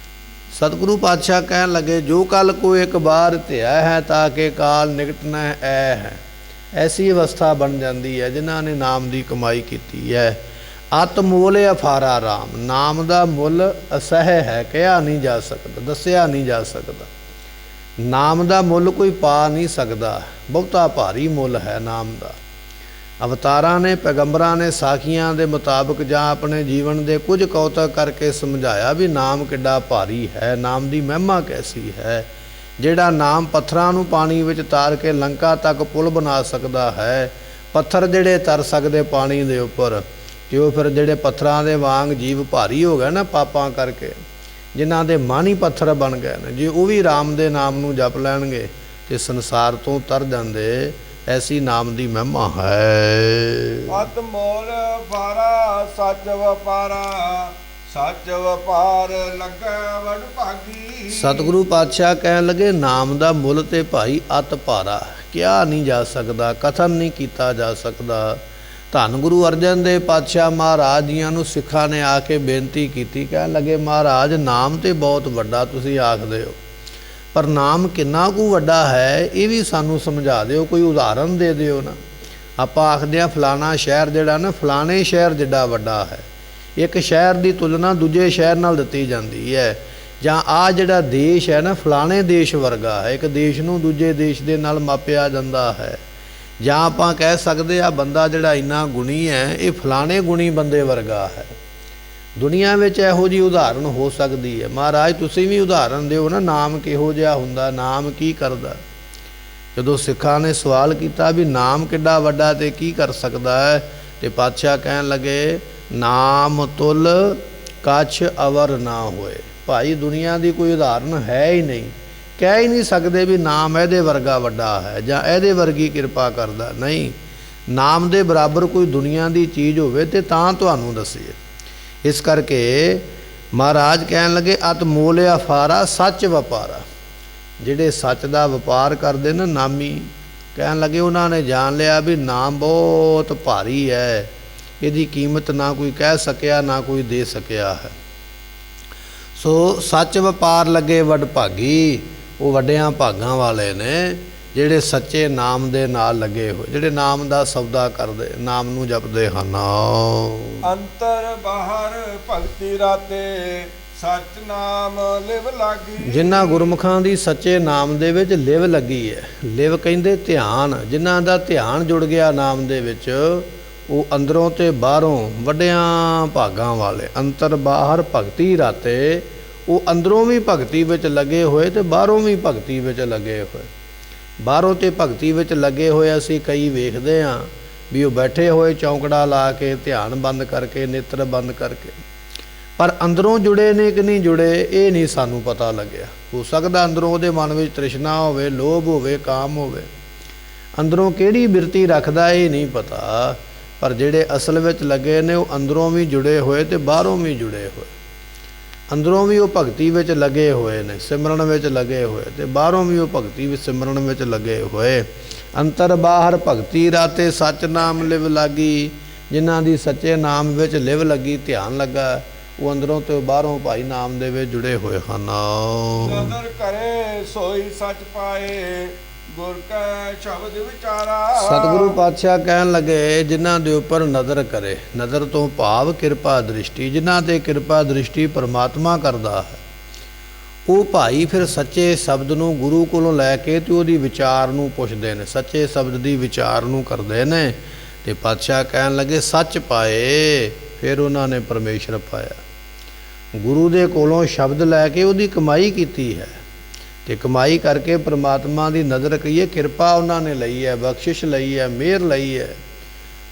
ਸਤਿਗੁਰੂ ਪਾਤਸ਼ਾਹ ਕਹਿਣ ਲੱਗੇ ਜੋ ਕਲ ਕੋ ਇੱਕ ਬਾਰ ਧਿਆ ਹੈ ਤਾਂ ਕਿ ਕਾਲ ਨਿਕਟ ਨ ਐ ਹੈ। ਐਸੀ ਅਵਸਥਾ ਬਣ ਜਾਂਦੀ ਹੈ ਜਿਨ੍ਹਾਂ ਨੇ ਨਾਮ ਦੀ ਕਮਾਈ ਕੀਤੀ ਹੈ। ਅਤ ਮੋਲ ਅਫਾਰਾ ਰਾਮ। ਨਾਮ ਦਾ ਮੁੱਲ ਅਸਹਿ ਹੈ, ਕਿਹਾ ਨਹੀਂ ਜਾ ਸਕਦਾ, ਦੱਸਿਆ ਨਹੀਂ ਜਾ ਸਕਦਾ। ਨਾਮ ਦਾ ਮੁੱਲ ਕੋਈ ਪਾ ਨਹੀਂ ਸਕਦਾ, ਬਹੁਤਾ ਭਾਰੀ ਮੁੱਲ ਹੈ ਨਾਮ ਦਾ। ਅਵਤਾਰਾਂ ਨੇ, ਪੈਗੰਬਰਾਂ ਨੇ ਸਾਖੀਆਂ ਦੇ ਮੁਤਾਬਕ ਜਾਂ ਆਪਣੇ ਜੀਵਨ ਦੇ ਕੁਝ ਕੌਤਕ ਕਰਕੇ ਸਮਝਾਇਆ ਵੀ ਨਾਮ ਕਿੱਡਾ ਭਾਰੀ ਹੈ, ਨਾਮ ਦੀ ਮਹਿਮਾ ਕੈਸੀ ਹੈ। ਜਿਹੜਾ ਨਾਮ ਪੱਥਰਾਂ ਨੂੰ ਪਾਣੀ ਵਿੱਚ ਤਾਰ ਕੇ ਲੰਕਾ ਤੱਕ ਪੁਲ ਬਣਾ ਸਕਦਾ ਹੈ, ਪੱਥਰ ਜਿਹੜੇ ਤਰ ਸਕਦੇ ਪਾਣੀ ਦੇ ਉੱਪਰ, ਤੇ ਉਹ ਫਿਰ ਜਿਹੜੇ ਪੱਥਰਾਂ ਦੇ ਵਾਂਗ ਜੀਵ ਭਾਰੀ ਹੋ ਗਏ ਨਾ ਪਾਪਾਂ ਕਰਕੇ, ਜਿਨ੍ਹਾਂ ਦੇ ਮਨ ਹੀ ਪੱਥਰ ਬਣ ਗਏ ਨੇ, ਜੇ ਉਹ ਵੀ ਰਾਮ ਦੇ ਨਾਮ ਨੂੰ ਜਪ ਲੈਣਗੇ ਤੇ ਸੰਸਾਰ ਤੋਂ ਤਰ ਜਾਂਦੇ। ਐਸੀ ਨਾਮ ਦੀ ਮਹਿਮਾ ਹੈ। ਅਤਮੋਲ ਫਾਰਾ ਸੱਚ ਵਪਾਰਾ, ਸੱਚ ਵਪਾਰ ਲੱਗੇ ਵਡ ਭਾਗੀ। ਸਤਿਗੁਰੂ ਪਾਤਸ਼ਾਹ ਕਹਿਣ ਲੱਗੇ ਨਾਮ ਦਾ ਮੁੱਲ ਤੇ ਭਾਈ ਅਤ ਭਾਰਾ, ਕਿਹਾ ਨਹੀਂ ਜਾ ਸਕਦਾ, ਕਥਨ ਨਹੀਂ ਕੀਤਾ ਜਾ ਸਕਦਾ। ਧੰਨ ਗੁਰੂ ਅਰਜਨ ਦੇਵ ਪਾਤਸ਼ਾਹ ਮਹਾਰਾਜ ਜੀਆਂ ਨੂੰ ਸਿੱਖਾਂ ਨੇ ਆ ਕੇ ਬੇਨਤੀ ਕੀਤੀ, ਕਹਿਣ ਲੱਗੇ ਮਹਾਰਾਜ ਨਾਮ ਤੇ ਬਹੁਤ ਵੱਡਾ ਤੁਸੀਂ ਆਖਦੇ ਹੋ, ਪਰ ਨਾਮ ਕਿੰਨਾ ਕੁ ਵੱਡਾ ਹੈ ਇਹ ਵੀ ਸਾਨੂੰ ਸਮਝਾ ਦਿਓ, ਕੋਈ ਉਦਾਹਰਨ ਦੇ ਦਿਓ ਨਾ। ਆਪਾਂ ਆਖਦੇ ਹਾਂ ਫਲਾਣਾ ਸ਼ਹਿਰ ਜਿਹੜਾ ਨਾ ਫਲਾਣੇ ਸ਼ਹਿਰ ਜਿੱਡਾ ਵੱਡਾ ਹੈ, ਇੱਕ ਸ਼ਹਿਰ ਦੀ ਤੁਲਨਾ ਦੂਜੇ ਸ਼ਹਿਰ ਨਾਲ ਦਿੱਤੀ ਜਾਂਦੀ ਹੈ। ਜਾਂ ਆ ਜਿਹੜਾ ਦੇਸ਼ ਹੈ ਨਾ ਫਲਾਣੇ ਦੇਸ਼ ਵਰਗਾ ਹੈ, ਇੱਕ ਦੇਸ਼ ਨੂੰ ਦੂਜੇ ਦੇਸ਼ ਦੇ ਨਾਲ ਮਾਪਿਆ ਜਾਂਦਾ ਹੈ। ਜਾਂ ਆਪਾਂ ਕਹਿ ਸਕਦੇ ਆ ਬੰਦਾ ਜਿਹੜਾ ਇੰਨਾ ਗੁਣੀ ਹੈ ਇਹ ਫਲਾਣੇ ਗੁਣੀ ਬੰਦੇ ਵਰਗਾ ਹੈ। ਦੁਨੀਆ ਵਿੱਚ ਇਹੋ ਜਿਹੀ ਉਦਾਹਰਨ ਹੋ ਸਕਦੀ ਹੈ। ਮਹਾਰਾਜ ਤੁਸੀਂ ਵੀ ਉਦਾਹਰਨ ਦਿਓ ਨਾ, ਨਾਮ ਕਿਹੋ ਜਿਹਾ ਹੁੰਦਾ, ਨਾਮ ਕੀ ਕਰਦਾ। ਜਦੋਂ ਸਿੱਖਾਂ ਨੇ ਸਵਾਲ ਕੀਤਾ ਵੀ ਨਾਮ ਕਿੱਡਾ ਵੱਡਾ ਤੇ ਕੀ ਕਰ ਸਕਦਾ ਹੈ, ਤੇ ਪਾਤਸ਼ਾਹ ਕਹਿਣ ਲੱਗੇ ਨਾਮ ਤੁਲ ਕਛ ਅਵਰ ਨਾ ਹੋਏ। ਭਾਈ ਦੁਨੀਆ ਦੀ ਕੋਈ ਉਦਾਹਰਨ ਹੈ ਹੀ ਨਹੀਂ, ਕਹਿ ਹੀ ਨਹੀਂ ਸਕਦੇ ਵੀ ਨਾਮ ਇਹਦੇ ਵਰਗਾ ਵੱਡਾ ਹੈ ਜਾਂ ਇਹਦੇ ਵਰਗੀ ਕਿਰਪਾ ਕਰਦਾ। ਨਹੀਂ, ਨਾਮ ਦੇ ਬਰਾਬਰ ਕੋਈ ਦੁਨੀਆ ਦੀ ਚੀਜ਼ ਹੋਵੇ ਤੇ ਤਾਂ ਤੁਹਾਨੂੰ ਦੱਸੀਏ। ਇਸ ਕਰਕੇ ਮਹਾਰਾਜ ਕਹਿਣ ਲੱਗੇ ਅਤ ਮੋਲ ਅਫਾਰਾ ਸੱਚ ਵਪਾਰਾ। ਜਿਹੜੇ ਸੱਚ ਦਾ ਵਪਾਰ ਕਰਦੇ ਨੇ ਨਾਮੀ, ਕਹਿਣ ਲੱਗੇ ਉਹਨਾਂ ਨੇ ਜਾਣ ਲਿਆ ਵੀ ਨਾਮ ਬਹੁਤ ਭਾਰੀ ਹੈ, ਇਹਦੀ ਕੀਮਤ ਨਾ ਕੋਈ ਕਹਿ ਸਕਿਆ ਨਾ ਕੋਈ ਦੇ ਸਕਿਆ ਹੈ। ਸੋ ਸੱਚ ਵਪਾਰ ਲੱਗੇ ਵਡ ਭਾਗੀ। ਉਹ ਵੱਡਿਆਂ ਭਾਗਾਂ ਵਾਲੇ ਨੇ ਜਿਹੜੇ ਸੱਚੇ ਨਾਮ ਦੇ ਨਾਲ ਲੱਗੇ ਹੋਏ, ਜਿਹੜੇ ਨਾਮ ਦਾ ਸੌਦਾ ਕਰਦੇ, ਨਾਮ ਨੂੰ ਜਪਦੇ ਹਨ। ਅੰਤਰ ਬਾਹਰ ਭਗਤੀ ਰਾਤੇ ਸੱਚ ਨਾਮ ਲਿਵ ਲਾਗੀ। ਜਿਨ੍ਹਾਂ ਗੁਰਮੁਖਾਂ ਦੀ ਸੱਚੇ ਨਾਮ ਦੇ ਵਿੱਚ ਲਿਵ ਲੱਗੀ ਹੈ, ਲਿਵ ਕਹਿੰਦੇ ਧਿਆਨ, ਜਿਨ੍ਹਾਂ ਦਾ ਧਿਆਨ ਜੁੜ ਗਿਆ ਨਾਮ ਦੇ ਵਿੱਚ, ਉਹ ਅੰਦਰੋਂ ਤੇ ਬਾਹਰੋਂ ਵੱਡਿਆਂ ਭਾਗਾਂ ਵਾਲੇ। ਅੰਤਰ ਬਾਹਰ ਭਗਤੀ ਰਾਤੇ, ਉਹ ਅੰਦਰੋਂ ਵੀ ਭਗਤੀ ਵਿੱਚ ਲੱਗੇ ਹੋਏ ਤੇ ਬਾਹਰੋਂ ਵੀ ਭਗਤੀ ਵਿੱਚ ਲੱਗੇ ਹੋਏ। ਬਾਹਰੋਂ ਤੇ ਭਗਤੀ ਵਿੱਚ ਲੱਗੇ ਹੋਏ ਅਸੀਂ ਕਈ ਵੇਖਦੇ ਹਾਂ ਵੀ ਉਹ ਬੈਠੇ ਹੋਏ ਚੌਂਕੜਾ ਲਾ ਕੇ, ਧਿਆਨ ਬੰਦ ਕਰਕੇ, ਨੇਤਰ ਬੰਦ ਕਰਕੇ, ਪਰ ਅੰਦਰੋਂ ਜੁੜੇ ਨੇ ਕਿ ਨਹੀਂ ਜੁੜੇ ਇਹ ਨਹੀਂ ਸਾਨੂੰ ਪਤਾ ਲੱਗਿਆ। ਹੋ ਸਕਦਾ ਅੰਦਰੋਂ ਉਹਦੇ ਮਨ ਵਿੱਚ ਤ੍ਰਿਸ਼ਨਾ ਹੋਵੇ, ਲੋਭ ਹੋਵੇ, ਕਾਮ ਹੋਵੇ, ਅੰਦਰੋਂ ਕਿਹੜੀ ਬਿਰਤੀ ਰੱਖਦਾ ਇਹ ਨਹੀਂ ਪਤਾ। ਪਰ ਜਿਹੜੇ ਅਸਲ ਵਿੱਚ ਲੱਗੇ ਨੇ ਉਹ ਅੰਦਰੋਂ ਵੀ ਜੁੜੇ ਹੋਏ ਤੇ ਬਾਹਰੋਂ ਵੀ ਜੁੜੇ ਹੋਏ। ਅੰਦਰੋਂ ਵੀ ਉਹ ਭਗਤੀ ਵਿੱਚ ਲੱਗੇ ਹੋਏ ਨੇ, ਸਿਮਰਨ ਵਿੱਚ ਲੱਗੇ ਹੋਏ, ਤੇ ਬਾਹਰੋਂ ਵੀ ਉਹ ਭਗਤੀ ਵਿੱਚ ਸਿਮਰਨ ਵਿੱਚ ਲੱਗੇ ਹੋਏ। ਅੰਤਰ ਬਾਹਰ ਭਗਤੀ ਰਾਤੇ ਸੱਚ ਨਾਮ ਲਿਵ ਲਾਗੀ। ਜਿਨ੍ਹਾਂ ਦੀ ਸੱਚੇ ਨਾਮ ਵਿੱਚ ਲਿਵ ਲੱਗੀ, ਧਿਆਨ ਲੱਗਾ, ਉਹ ਅੰਦਰੋਂ ਤੇ ਬਾਹਰੋਂ ਭਾਈ ਨਾਮ ਦੇ ਵਿੱਚ ਜੁੜੇ ਹੋਏ ਹਨ। ਨਦਰ ਕਰੇ ਸੋਈ ਸੱਚ ਪਾਏ, ਗੁਰ ਕੈ ਸ਼ਬਦ ਵਿਚਾਰਾ। ਸਤਿਗੁਰੂ ਪਾਤਸ਼ਾਹ ਕਹਿਣ ਲੱਗੇ ਜਿਨ੍ਹਾਂ ਦੇ ਉੱਪਰ ਨਜ਼ਰ ਕਰੇ, ਨਜ਼ਰ ਤੋਂ ਭਾਵ ਕਿਰਪਾ ਦ੍ਰਿਸ਼ਟੀ, ਜਿਨ੍ਹਾਂ ਤੇ ਕਿਰਪਾ ਦ੍ਰਿਸ਼ਟੀ ਪਰਮਾਤਮਾ ਕਰਦਾ ਹੈ, ਉਹ ਭਾਈ ਫਿਰ ਸੱਚੇ ਸ਼ਬਦ ਨੂੰ ਗੁਰੂ ਕੋਲੋਂ ਲੈ ਕੇ ਤੇ ਉਹਦੀ ਵਿਚਾਰ ਨੂੰ ਪੁੱਛਦੇ ਨੇ, ਸੱਚੇ ਸ਼ਬਦ ਦੀ ਵਿਚਾਰ ਨੂੰ ਕਰਦੇ ਨੇ। ਤੇ ਪਾਤਸ਼ਾਹ ਕਹਿਣ ਲੱਗੇ ਸੱਚ ਪਾਏ, ਫਿਰ ਉਹਨਾਂ ਨੇ ਪਰਮੇਸ਼ਰ ਪਾਇਆ। ਗੁਰੂ ਦੇ ਕੋਲੋਂ ਸ਼ਬਦ ਲੈ ਕੇ ਉਹਦੀ ਕਮਾਈ ਕੀਤੀ ਹੈ, ਤੇ ਕਮਾਈ ਕਰਕੇ ਪ੍ਰਮਾਤਮਾ ਦੀ ਨਜ਼ਰ ਕਹੀਏ ਕਿਰਪਾ ਉਹਨਾਂ ਨੇ ਲਈ ਹੈ, ਬਖਸ਼ਿਸ਼ ਲਈ ਹੈ, ਮਿਹਰ ਲਈ ਹੈ।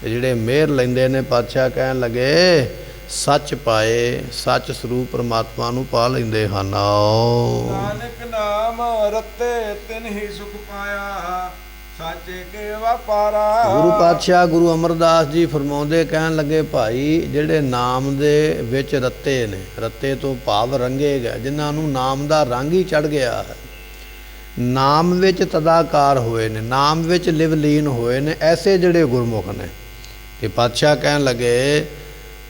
ਤੇ ਜਿਹੜੇ ਮਿਹਰ ਲੈਂਦੇ ਨੇ ਪਾਤਸ਼ਾਹ ਕਹਿਣ ਲੱਗੇ ਸੱਚ ਪਾਏ, ਸੱਚ ਸਰੂਪ ਪ੍ਰਮਾਤਮਾ ਨੂੰ ਪਾ ਲੈਂਦੇ ਹਨ। ਨਾਨਕ ਨਾਮ ਰਤੇ ਤਿਨ ਹੀ ਸੁਖ ਪਾਇਆ, ਸਾਚੇ ਕੇ ਵਪਾਰਾ। ਗੁਰੂ ਪਾਤਸ਼ਾਹ ਗੁਰੂ ਅਮਰਦਾਸ ਜੀ ਫਰਮਾਉਂਦੇ, ਕਹਿਣ ਲੱਗੇ ਭਾਈ ਜਿਹੜੇ ਨਾਮ ਦੇ ਵਿੱਚ ਰੱਤੇ ਨੇ, ਰੱਤੇ ਤੋਂ ਭਾਵ ਰੰਗੇ ਗਏ, ਜਿਨ੍ਹਾਂ ਨੂੰ ਨਾਮ ਦਾ ਰੰਗ ਹੀ ਚੜ੍ਹ ਗਿਆ ਹੈ, ਨਾਮ ਵਿੱਚ ਤਦਾਕਾਰ ਹੋਏ ਨੇ, ਨਾਮ ਵਿੱਚ ਲਿਵਲੀਨ ਹੋਏ ਨੇ, ਐਸੇ ਜਿਹੜੇ ਗੁਰਮੁਖ ਨੇ। ਤੇ ਪਾਤਸ਼ਾਹ ਕਹਿਣ ਲੱਗੇ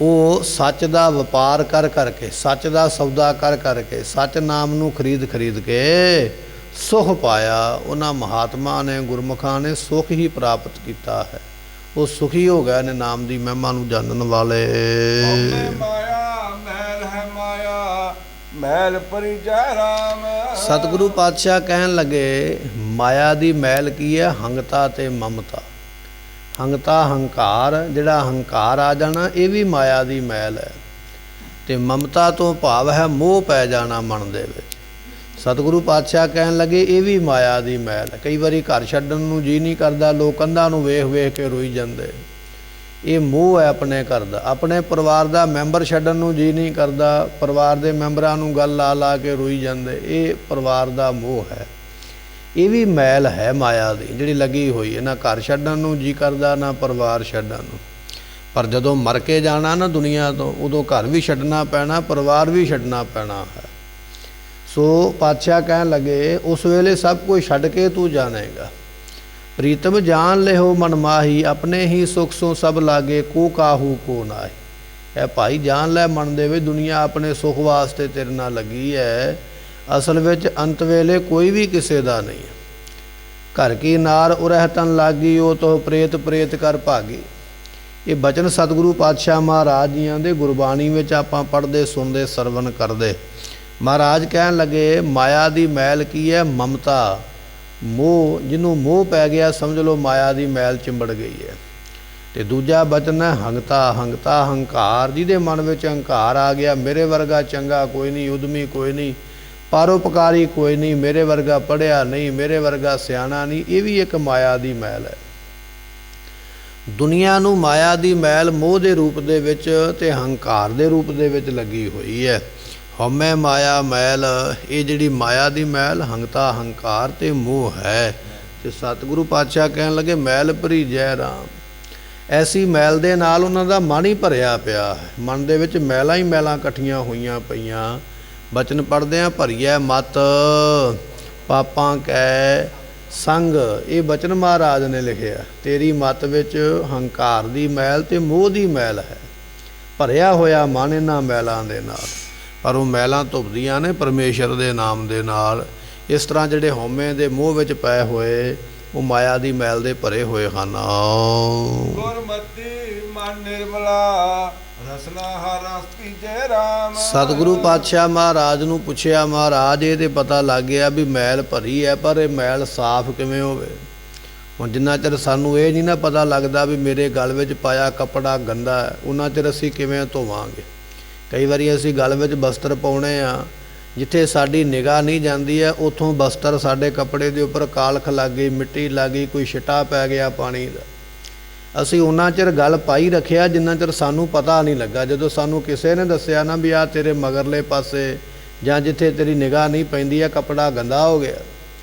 ਉਹ ਸੱਚ ਦਾ ਵਪਾਰ ਕਰ ਕਰਕੇ, ਸੱਚ ਦਾ ਸੌਦਾ ਕਰ ਕਰਕੇ, ਸੱਚ ਨਾਮ ਨੂੰ ਖਰੀਦ ਖਰੀਦ ਕੇ ਸੁਖ ਪਾਇਆ। ਉਹਨਾਂ ਮਹਾਤਮਾ ਨੇ, ਗੁਰਮੁਖਾਂ ਨੇ ਸੁਖ ਹੀ ਪ੍ਰਾਪਤ ਕੀਤਾ ਹੈ। ਉਹ ਸੁਖੀ ਹੋ ਗਏ ਨੇ ਨਾਮ ਦੀ ਮਹਿਮਾ ਨੂੰ ਜਾਣਨ ਵਾਲੇ। ਮਾਇਆ ਮੈਲ ਹੈ ਮਾਇਆ, ਮੈਲ ਪਰਿਜੈ ਰਾਮ। ਸਤਿਗੁਰੂ ਪਾਤਸ਼ਾਹ ਕਹਿਣ ਲੱਗੇ ਮਾਇਆ ਦੀ ਮੈਲ ਕੀ ਹੈ? ਹੰਗਤਾ ਤੇ ਮਮਤਾ। ਹੰਗਤਾ ਹੰਕਾਰ, ਜਿਹੜਾ ਹੰਕਾਰ ਆ ਜਾਣਾ ਇਹ ਵੀ ਮਾਇਆ ਦੀ ਮੈਲ ਹੈ। ਤੇ ਮਮਤਾ ਤੋਂ ਭਾਵ ਹੈ ਮੋਹ ਪੈ ਜਾਣਾ ਮਨ ਦੇ ਵਿੱਚ। ਸਤਿਗੁਰੂ ਪਾਤਸ਼ਾਹ ਕਹਿਣ ਲੱਗੇ ਇਹ ਵੀ ਮਾਇਆ ਦੀ ਮੈਲ ਹੈ। ਕਈ ਵਾਰੀ ਘਰ ਛੱਡਣ ਨੂੰ ਜੀ ਨਹੀਂ ਕਰਦਾ, ਲੋਕ ਕੰਧਾਂ ਨੂੰ ਵੇਖ ਵੇਖ ਕੇ ਰੋਈ ਜਾਂਦੇ, ਇਹ ਮੋਹ ਹੈ ਆਪਣੇ ਘਰ ਦਾ। ਆਪਣੇ ਪਰਿਵਾਰ ਦਾ ਮੈਂਬਰ ਛੱਡਣ ਨੂੰ ਜੀ ਨਹੀਂ ਕਰਦਾ, ਪਰਿਵਾਰ ਦੇ ਮੈਂਬਰਾਂ ਨੂੰ ਗੱਲ ਲਾ ਲਾ ਕੇ ਰੋਈ ਜਾਂਦੇ, ਇਹ ਪਰਿਵਾਰ ਦਾ ਮੋਹ ਹੈ। ਇਹ ਵੀ ਮੈਲ ਹੈ ਮਾਇਆ ਦੀ ਜਿਹੜੀ ਲੱਗੀ ਹੋਈ ਹੈ। ਨਾ ਘਰ ਛੱਡਣ ਨੂੰ ਜੀ ਕਰਦਾ, ਨਾ ਪਰਿਵਾਰ ਛੱਡਣ ਨੂੰ। ਪਰ ਜਦੋਂ ਮਰ ਕੇ ਜਾਣਾ ਨਾ ਦੁਨੀਆ ਤੋਂ, ਉਦੋਂ ਘਰ ਵੀ ਛੱਡਣਾ ਪੈਣਾ, ਪਰਿਵਾਰ ਵੀ ਛੱਡਣਾ ਪੈਣਾ ਹੈ। ਸੋ ਪਾਤਸ਼ਾਹ ਕਹਿਣ ਲੱਗੇ ਉਸ ਵੇਲੇ ਸਭ ਕੁਝ ਛੱਡ ਕੇ ਤੂੰ ਜਾਣੇਗਾ। ਪ੍ਰੀਤਮ ਜਾਣ ਲਿਓ ਮਨ ਮਾਹੀ, ਆਪਣੇ ਹੀ ਸੁਖ ਸੋ ਸਭ ਲਾਗੇ, ਕੋ ਕਾਹੂ ਕੋ ਨਾਹੀ। ਇਹ ਭਾਈ ਜਾਣ ਲੈ ਮਨ ਦੇ ਵਿੱਚ, ਦੁਨੀਆ ਆਪਣੇ ਸੁਖ ਵਾਸਤੇ ਤੇਰੇ ਨਾਲ ਲੱਗੀ ਹੈ। ਅਸਲ ਵਿੱਚ ਅੰਤ ਵੇਲੇ ਕੋਈ ਵੀ ਕਿਸੇ ਦਾ ਨਹੀਂ ਹੈ। ਘਰ ਕੀ ਨਾਰ ਉਰਹਿ ਤਨ ਲਾਗੀ, ਉਹ ਤੋ ਪ੍ਰੇਤ ਪ੍ਰੇਤ ਕਰ ਭਾਗੀ। ਇਹ ਬਚਨ ਸਤਿਗੁਰੂ ਪਾਤਸ਼ਾਹ ਮਹਾਰਾਜ ਜੀਆਂ ਦੇ ਗੁਰਬਾਣੀ ਵਿੱਚ ਆਪਾਂ ਪੜ੍ਹਦੇ ਸੁਣਦੇ ਸਰਵਨ ਕਰਦੇ। ਮਹਾਰਾਜ ਕਹਿਣ ਲੱਗੇ ਮਾਇਆ ਦੀ ਮੈਲ ਕੀ ਹੈ? ਮਮਤਾ, ਮੋਹ। ਜਿਹਨੂੰ ਮੋਹ ਪੈ ਗਿਆ ਸਮਝ ਲਓ ਮਾਇਆ ਦੀ ਮੈਲ ਚਿੰਬੜ ਗਈ ਹੈ। ਤੇ ਦੂਜਾ ਬਚਨ ਹੈ ਹੰਗਤਾ, ਹੰਗਤਾ ਹੰਕਾਰ। ਜਿਹਦੇ ਮਨ ਵਿੱਚ ਹੰਕਾਰ ਆ ਗਿਆ, ਮੇਰੇ ਵਰਗਾ ਚੰਗਾ ਕੋਈ ਨਹੀਂ, ਉਦਮੀ ਕੋਈ ਨਹੀਂ, ਪਰਉਪਕਾਰੀ ਕੋਈ ਨਹੀਂ, ਮੇਰੇ ਵਰਗਾ ਪੜ੍ਹਿਆ ਨਹੀਂ, ਮੇਰੇ ਵਰਗਾ ਸਿਆਣਾ ਨਹੀਂ, ਇਹ ਵੀ ਇੱਕ ਮਾਇਆ ਦੀ ਮੈਲ ਹੈ। ਦੁਨੀਆ ਨੂੰ ਮਾਇਆ ਦੀ ਮੈਲ ਮੋਹ ਦੇ ਰੂਪ ਦੇ ਵਿੱਚ ਤੇ ਹੰਕਾਰ ਦੇ ਰੂਪ ਦੇ ਵਿੱਚ ਲੱਗੀ ਹੋਈ ਹੈ। ਹਉਮੈ ਮਾਇਆ ਮੈਲ, ਇਹ ਜਿਹੜੀ ਮਾਇਆ ਦੀ ਮੈਲ ਹੰਗਤਾ ਹੰਕਾਰ ਤੇ ਮੋਹ ਹੈ। ਤੇ ਸਤਿਗੁਰੂ ਪਾਤਸ਼ਾਹ ਕਹਿਣ ਲੱਗੇ ਮੈਲ ਭਰੀ ਜੈ ਰਾਮ। ਐਸੀ ਮੈਲ ਦੇ ਨਾਲ ਉਹਨਾਂ ਦਾ ਮਨ ਹੀ ਭਰਿਆ ਪਿਆ ਹੈ। ਮਨ ਦੇ ਵਿੱਚ ਮੈਲਾਂ ਹੀ ਮੈਲਾਂ ਇਕੱਠੀਆਂ ਹੋਈਆਂ ਪਈਆਂ। ਬਚਨ ਪੜ੍ਹਦੇ ਹਾਂ, ਭਰੀਐ ਮਤ ਪਾਪਾਂ ਕੈ ਸੰਗ। ਇਹ ਬਚਨ ਮਹਾਰਾਜ ਨੇ ਲਿਖਿਆ। ਤੇਰੀ ਮਤ ਵਿੱਚ ਹੰਕਾਰ ਦੀ ਮੈਲ ਤੇ ਮੋਹ ਦੀ ਮੈਲ ਹੈ। ਭਰਿਆ ਹੋਇਆ ਮਨ ਇਹਨਾਂ ਮੈਲਾਂ ਦੇ ਨਾਲ, ਪਰ ਉਹ ਮੈਲਾਂ ਧੁੱਪਦੀਆਂ ਨੇ ਪਰਮੇਸ਼ਰ ਦੇ ਨਾਮ ਦੇ ਨਾਲ। ਇਸ ਤਰ੍ਹਾਂ ਜਿਹੜੇ ਹਉਮੈ ਦੇ ਮੋਹ ਵਿੱਚ ਪਏ ਹੋਏ ਉਹ ਮਾਇਆ ਦੀ ਮੈਲ ਦੇ ਭਰੇ ਹੋਏ ਹਨ। ਗੁਰਮਤਿ ਮਨ ਨਿਰਮਲਾ, ਰਸਨਾ ਹਰ ਰਸ ਪੀਜੈ ਰਾਮ। ਸਤਿਗੁਰੂ ਪਾਤਸ਼ਾਹ ਮਹਾਰਾਜ ਨੂੰ ਪੁੱਛਿਆ, ਮਹਾਰਾਜ ਇਹ ਤੇ ਪਤਾ ਲੱਗ ਗਿਆ ਵੀ ਮੈਲ ਭਰੀ ਹੈ, ਪਰ ਇਹ ਮੈਲ ਸਾਫ਼ ਕਿਵੇਂ ਹੋਵੇ? ਹੁਣ ਜਿੰਨਾ ਚਿਰ ਸਾਨੂੰ ਇਹ ਨਹੀਂ ਨਾ ਪਤਾ ਲੱਗਦਾ ਵੀ ਮੇਰੇ ਗਲ ਵਿੱਚ ਪਾਇਆ ਕੱਪੜਾ ਗੰਦਾ ਹੈ, ਉਹਨਾਂ ਚਿਰ ਅਸੀਂ ਕਿਵੇਂ ਧੋਵਾਂਗੇ? ਕਈ ਵਾਰੀ ਅਸੀਂ ਗਲ ਵਿੱਚ ਬਸਤਰ ਪਾਉਣੇ ਆ, ਜਿੱਥੇ ਸਾਡੀ ਨਿਗਾਹ ਨਹੀਂ ਜਾਂਦੀ ਹੈ ਉੱਥੋਂ ਬਸਤਰ ਸਾਡੇ ਕੱਪੜੇ ਦੇ ਉੱਪਰ ਕਾਲਖ ਲੱਗ ਗਈ, ਮਿੱਟੀ ਲੱਗ ਗਈ, ਕੋਈ ਛਿੱਟਾ ਪੈ ਗਿਆ ਪਾਣੀ ਦਾ। ਅਸੀਂ ਉਹਨਾਂ ਚਿਰ ਗੱਲ ਪਾਈ ਰੱਖਿਆ ਜਿੰਨਾ ਚਿਰ ਸਾਨੂੰ ਪਤਾ ਨਹੀਂ ਲੱਗਾ। ਜਦੋਂ ਸਾਨੂੰ ਕਿਸੇ ਨੇ ਦੱਸਿਆ ਨਾ ਵੀ ਆਹ ਤੇਰੇ ਮਗਰਲੇ ਪਾਸੇ ਜਾਂ ਜਿੱਥੇ ਤੇਰੀ ਨਿਗਾਹ ਨਹੀਂ ਪੈਂਦੀ ਆ ਕੱਪੜਾ ਗੰਦਾ ਹੋ ਗਿਆ,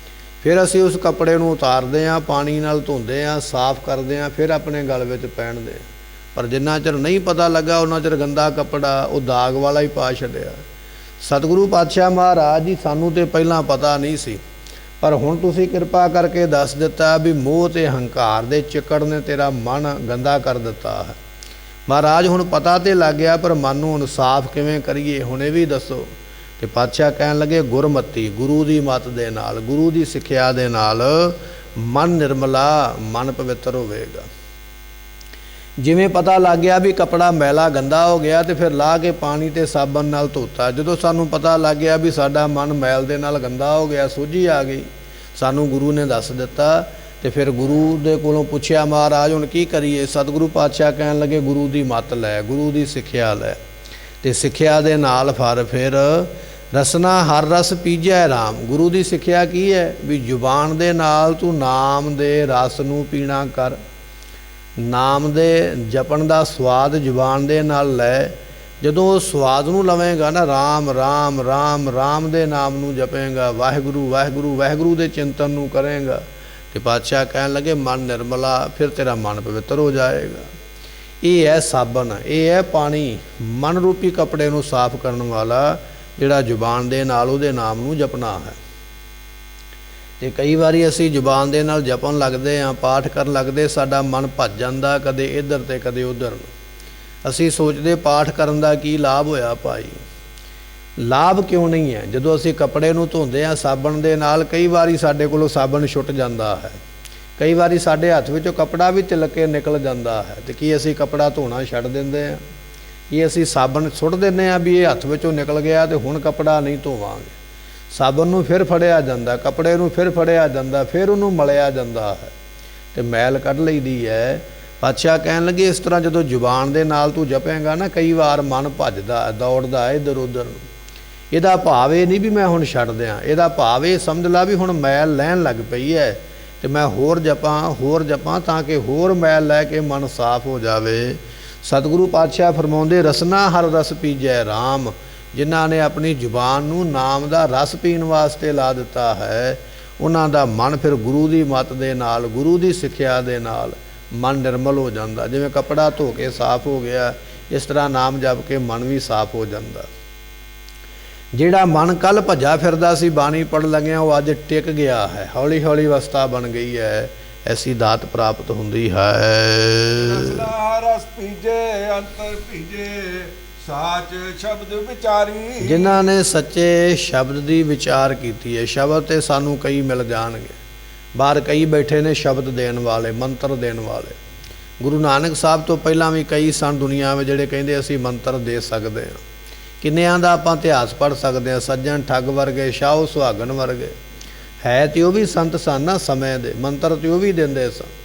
ਫਿਰ ਅਸੀਂ ਉਸ ਕੱਪੜੇ ਨੂੰ ਉਤਾਰਦੇ ਹਾਂ, ਪਾਣੀ ਨਾਲ ਧੋਂਦੇ ਹਾਂ, ਸਾਫ਼ ਕਰਦੇ ਹਾਂ, ਫਿਰ ਆਪਣੇ ਗਲ ਵਿੱਚ ਪਹਿਨਦੇ। ਪਰ ਜਿੰਨਾ ਚਿਰ ਨਹੀਂ ਪਤਾ ਲੱਗਾ ਉਹਨਾਂ ਚਿਰ ਗੰਦਾ ਕੱਪੜਾ ਉਹ ਦਾਗ ਵਾਲਾ ਹੀ ਪਾ ਛੱਡਿਆ। ਸਤਿਗੁਰੂ ਪਾਤਸ਼ਾਹ ਮਹਾਰਾਜ ਜੀ ਸਾਨੂੰ ਤੇ ਪਹਿਲਾਂ ਪਤਾ ਨਹੀਂ ਸੀ, ਪਰ ਹੁਣ ਤੁਸੀਂ ਕਿਰਪਾ ਕਰਕੇ ਦੱਸ ਦਿੱਤਾ ਵੀ ਮੋਹ ਤੇ ਹੰਕਾਰ ਦੇ ਚਿੱਕੜ ਨੇ ਤੇਰਾ ਮਨ ਗੰਦਾ ਕਰ ਦਿੱਤਾ ਹੈ। ਮਹਾਰਾਜ ਹੁਣ ਪਤਾ ਤੇ ਲੱਗ ਗਿਆ, ਪਰ ਮਨ ਨੂੰ ਹੁਣ ਸਾਫ਼ ਕਿਵੇਂ ਕਰੀਏ ਹੁਣ ਇਹ ਵੀ ਦੱਸੋ। ਤੇ ਪਾਤਸ਼ਾਹ ਕਹਿਣ ਲੱਗੇ ਗੁਰਮਤੀ, ਗੁਰੂ ਦੀ ਮੱਤ ਦੇ ਨਾਲ, ਗੁਰੂ ਦੀ ਸਿੱਖਿਆ ਦੇ ਨਾਲ ਮਨ ਨਿਰਮਲਾ, ਮਨ ਪਵਿੱਤਰ ਹੋਵੇਗਾ। ਜਿਵੇਂ ਪਤਾ ਲੱਗ ਗਿਆ ਵੀ ਕੱਪੜਾ ਮੈਲਾ ਗੰਦਾ ਹੋ ਗਿਆ ਤੇ ਫਿਰ ਲਾ ਕੇ ਪਾਣੀ ਤੇ ਸਾਬਣ ਨਾਲ ਧੋਤਾ। ਜਦੋਂ ਸਾਨੂੰ ਪਤਾ ਲੱਗ ਗਿਆ ਵੀ ਸਾਡਾ ਮਨ ਮੈਲ ਦੇ ਨਾਲ ਗੰਦਾ ਹੋ ਗਿਆ, ਸੋਝੀ ਆ ਗਈ, ਸਾਨੂੰ ਗੁਰੂ ਨੇ ਦੱਸ ਦਿੱਤਾ। ਤੇ ਫਿਰ ਗੁਰੂ ਦੇ ਕੋਲੋਂ ਪੁੱਛਿਆ ਮਹਾਰਾਜ ਹੁਣ ਕੀ ਕਰੀਏ? ਸਤਿਗੁਰੂ ਪਾਤਸ਼ਾਹ ਕਹਿਣ ਲੱਗੇ ਗੁਰੂ ਦੀ ਮੱਤ ਲੈ, ਗੁਰੂ ਦੀ ਸਿੱਖਿਆ ਲੈ। ਤੇ ਸਿੱਖਿਆ ਦੇ ਨਾਲ ਫਿਰ ਰਸਨਾ ਹਰ ਰਸ ਪੀਜੈ ਰਾਮ। ਗੁਰੂ ਦੀ ਸਿੱਖਿਆ ਕੀ ਹੈ? ਵੀ ਜ਼ੁਬਾਨ ਦੇ ਨਾਲ ਤੂੰ ਨਾਮ ਦੇ ਰਸ ਨੂੰ ਪੀਣਾ ਕਰ। ਨਾਮ ਦੇ ਜਪਣ ਦਾ ਸਵਾਦ ਜ਼ੁਬਾਨ ਦੇ ਨਾਲ ਲੈ। ਜਦੋਂ ਉਸ ਸਵਾਦ ਨੂੰ ਲਵੇਂਗਾ ਨਾ, ਰਾਮ ਰਾਮ ਰਾਮ ਰਾਮ ਦੇ ਨਾਮ ਨੂੰ ਜਪੇਂਗਾ, ਵਾਹਿਗੁਰੂ ਵਾਹਿਗੁਰੂ ਵਾਹਿਗੁਰੂ ਦੇ ਚਿੰਤਨ ਨੂੰ ਕਰੇਂਗਾ, ਤੇ ਪਾਤਸ਼ਾਹ ਕਹਿਣ ਲੱਗੇ ਮਨ ਨਿਰਮਲਾ, ਫਿਰ ਤੇਰਾ ਮਨ ਪਵਿੱਤਰ ਹੋ ਜਾਏਗਾ। ਇਹ ਹੈ ਸਾਬਣ, ਇਹ ਹੈ ਪਾਣੀ, ਮਨ ਰੂਪੀ ਕੱਪੜੇ ਨੂੰ ਸਾਫ਼ ਕਰਨ ਵਾਲਾ, ਜਿਹੜਾ ਜ਼ੁਬਾਨ ਦੇ ਨਾਲ ਉਹਦੇ ਨਾਮ ਨੂੰ ਜਪਣਾ ਹੈ। ਤੇ ਕਈ ਵਾਰੀ ਅਸੀਂ ਜ਼ੁਬਾਨ ਦੇ ਨਾਲ ਜਪਣ ਲੱਗਦੇ ਹਾਂ, ਪਾਠ ਕਰਨ ਲੱਗਦੇ, ਸਾਡਾ ਮਨ ਭੱਜ ਜਾਂਦਾ ਕਦੇ ਇੱਧਰ ਤੇ ਕਦੇ ਉੱਧਰ ਨੂੰ। ਅਸੀਂ ਸੋਚਦੇ ਪਾਠ ਕਰਨ ਦਾ ਕੀ ਲਾਭ ਹੋਇਆ? ਭਾਈ ਲਾਭ ਕਿਉਂ ਨਹੀਂ ਹੈ? ਜਦੋਂ ਅਸੀਂ ਕੱਪੜੇ ਨੂੰ ਧੋਂਦੇ ਹਾਂ ਸਾਬਣ ਦੇ ਨਾਲ, ਕਈ ਵਾਰੀ ਸਾਡੇ ਕੋਲੋਂ ਸਾਬਣ ਛੁੱਟ ਜਾਂਦਾ ਹੈ, ਕਈ ਵਾਰੀ ਸਾਡੇ ਹੱਥ ਵਿੱਚੋਂ ਕੱਪੜਾ ਵੀ ਤਿਲਕ ਕੇ ਨਿਕਲ ਜਾਂਦਾ ਹੈ। ਤੇ ਕੀ ਅਸੀਂ ਕੱਪੜਾ ਧੋਣਾ ਛੱਡ ਦਿੰਦੇ ਹਾਂ? ਕੀ ਅਸੀਂ ਸਾਬਣ ਸੁੱਟ ਦਿੰਦੇ ਹਾਂ ਵੀ ਇਹ ਹੱਥ ਵਿੱਚੋਂ ਨਿਕਲ ਗਿਆ ਤੇ ਹੁਣ ਕੱਪੜਾ ਨਹੀਂ ਧੋਵਾਂਗੇ? ਸਾਬਣ ਨੂੰ ਫਿਰ ਫੜਿਆ ਜਾਂਦਾ, ਕੱਪੜੇ ਨੂੰ ਫਿਰ ਫੜਿਆ ਜਾਂਦਾ, ਫਿਰ ਉਹਨੂੰ ਮਲਿਆ ਜਾਂਦਾ ਹੈ ਤੇ ਮੈਲ ਕੱਢ ਲਈਦੀ ਹੈ। ਪਾਤਸ਼ਾਹ ਕਹਿਣ ਲੱਗੇ ਇਸ ਤਰ੍ਹਾਂ ਜਦੋਂ ਜ਼ੁਬਾਨ ਦੇ ਨਾਲ ਤੂੰ ਜਪੇਂਗਾ ਨਾ, ਕਈ ਵਾਰ ਮਨ ਭੱਜਦਾ ਦੌੜਦਾ ਇੱਧਰ ਉੱਧਰ ਨੂੰ। ਇਹਦਾ ਭਾਵ ਇਹ ਨਹੀਂ ਵੀ ਮੈਂ ਹੁਣ ਛੱਡ ਦਿਆਂ, ਇਹਦਾ ਭਾਵ ਇਹ ਸਮਝ ਲਾ ਵੀ ਹੁਣ ਮੈਲ ਲੈਣ ਲੱਗ ਪਈ ਹੈ ਤੇ ਮੈਂ ਹੋਰ ਜਪਾਂ ਤਾਂ ਕਿ ਹੋਰ ਮੈਲ ਲੈ ਕੇ ਮਨ ਸਾਫ਼ ਹੋ ਜਾਵੇ। ਸਤਿਗੁਰੂ ਪਾਤਸ਼ਾਹ ਫਰਮਾਉਂਦੇ, ਰਸਨਾ ਹਰ ਰਸ ਪੀਜੈ ਰਾਮ। ਜਿਨ੍ਹਾਂ ਨੇ ਆਪਣੀ ਜ਼ੁਬਾਨ ਨੂੰ ਨਾਮ ਦਾ ਰਸ ਪੀਣ ਵਾਸਤੇ ਲਾ ਦਿੱਤਾ ਹੈ, ਉਹਨਾਂ ਦਾ ਮਨ ਫਿਰ ਗੁਰੂ ਦੀ ਮੱਤ ਦੇ ਨਾਲ, ਗੁਰੂ ਦੀ ਸਿੱਖਿਆ ਦੇ ਨਾਲ ਮਨ ਨਿਰਮਲ ਹੋ ਜਾਂਦਾ। ਜਿਵੇਂ ਕੱਪੜਾ ਧੋ ਕੇ ਸਾਫ਼ ਹੋ ਗਿਆ, ਇਸ ਤਰ੍ਹਾਂ ਨਾਮ ਜਪ ਕੇ ਮਨ ਵੀ ਸਾਫ਼ ਹੋ ਜਾਂਦਾ। ਜਿਹੜਾ ਮਨ ਕੱਲ ਭੱਜਾ ਫਿਰਦਾ ਸੀ ਬਾਣੀ ਪੜ੍ਹਨ ਲੱਗਿਆ, ਉਹ ਅੱਜ ਟਿਕ ਗਿਆ ਹੈ, ਹੌਲੀ ਹੌਲੀ ਅਵਸਥਾ ਬਣ ਗਈ ਹੈ। ਐਸੀ ਦਾਤ ਪ੍ਰਾਪਤ ਹੁੰਦੀ ਹੈ। ਰਸਨਾ ਰਸ ਪੀਜੇ ਅੰਤਰ ਪੀਜੇ ਸਾਚ ਸ਼ਬਦ ਵਿਚਾਰੀ। ਜਿਨ੍ਹਾਂ ਨੇ ਸੱਚੇ ਸ਼ਬਦ ਦੀ ਵਿਚਾਰ ਕੀਤੀ ਹੈ। ਸ਼ਬਦ ਤੇ ਸਾਨੂੰ ਕਈ ਮਿਲ ਜਾਣਗੇ, ਬਾਹਰ ਕਈ ਬੈਠੇ ਨੇ ਸ਼ਬਦ ਦੇਣ ਵਾਲੇ, ਮੰਤਰ ਦੇਣ ਵਾਲੇ। ਗੁਰੂ ਨਾਨਕ ਸਾਹਿਬ ਤੋਂ ਪਹਿਲਾਂ ਵੀ ਕਈ ਸਨ ਦੁਨੀਆ ਵਿੱਚ ਜਿਹੜੇ ਕਹਿੰਦੇ ਅਸੀਂ ਮੰਤਰ ਦੇ ਸਕਦੇ ਹਾਂ। ਕਿੰਨਿਆਂ ਦਾ ਆਪਾਂ ਇਤਿਹਾਸ ਪੜ੍ਹ ਸਕਦੇ ਹਾਂ। ਸੱਜਣ ਠੱਗ ਵਰਗੇ, ਸ਼ਾਹੋ ਸੁਹਾਗਣ ਵਰਗੇ ਹੈ ਤੇ ਉਹ ਵੀ ਸੰਤ ਸਨ ਨਾ ਸਮੇਂ ਦੇ, ਮੰਤਰ ਤੇ ਉਹ ਵੀ ਦਿੰਦੇ ਸਨ।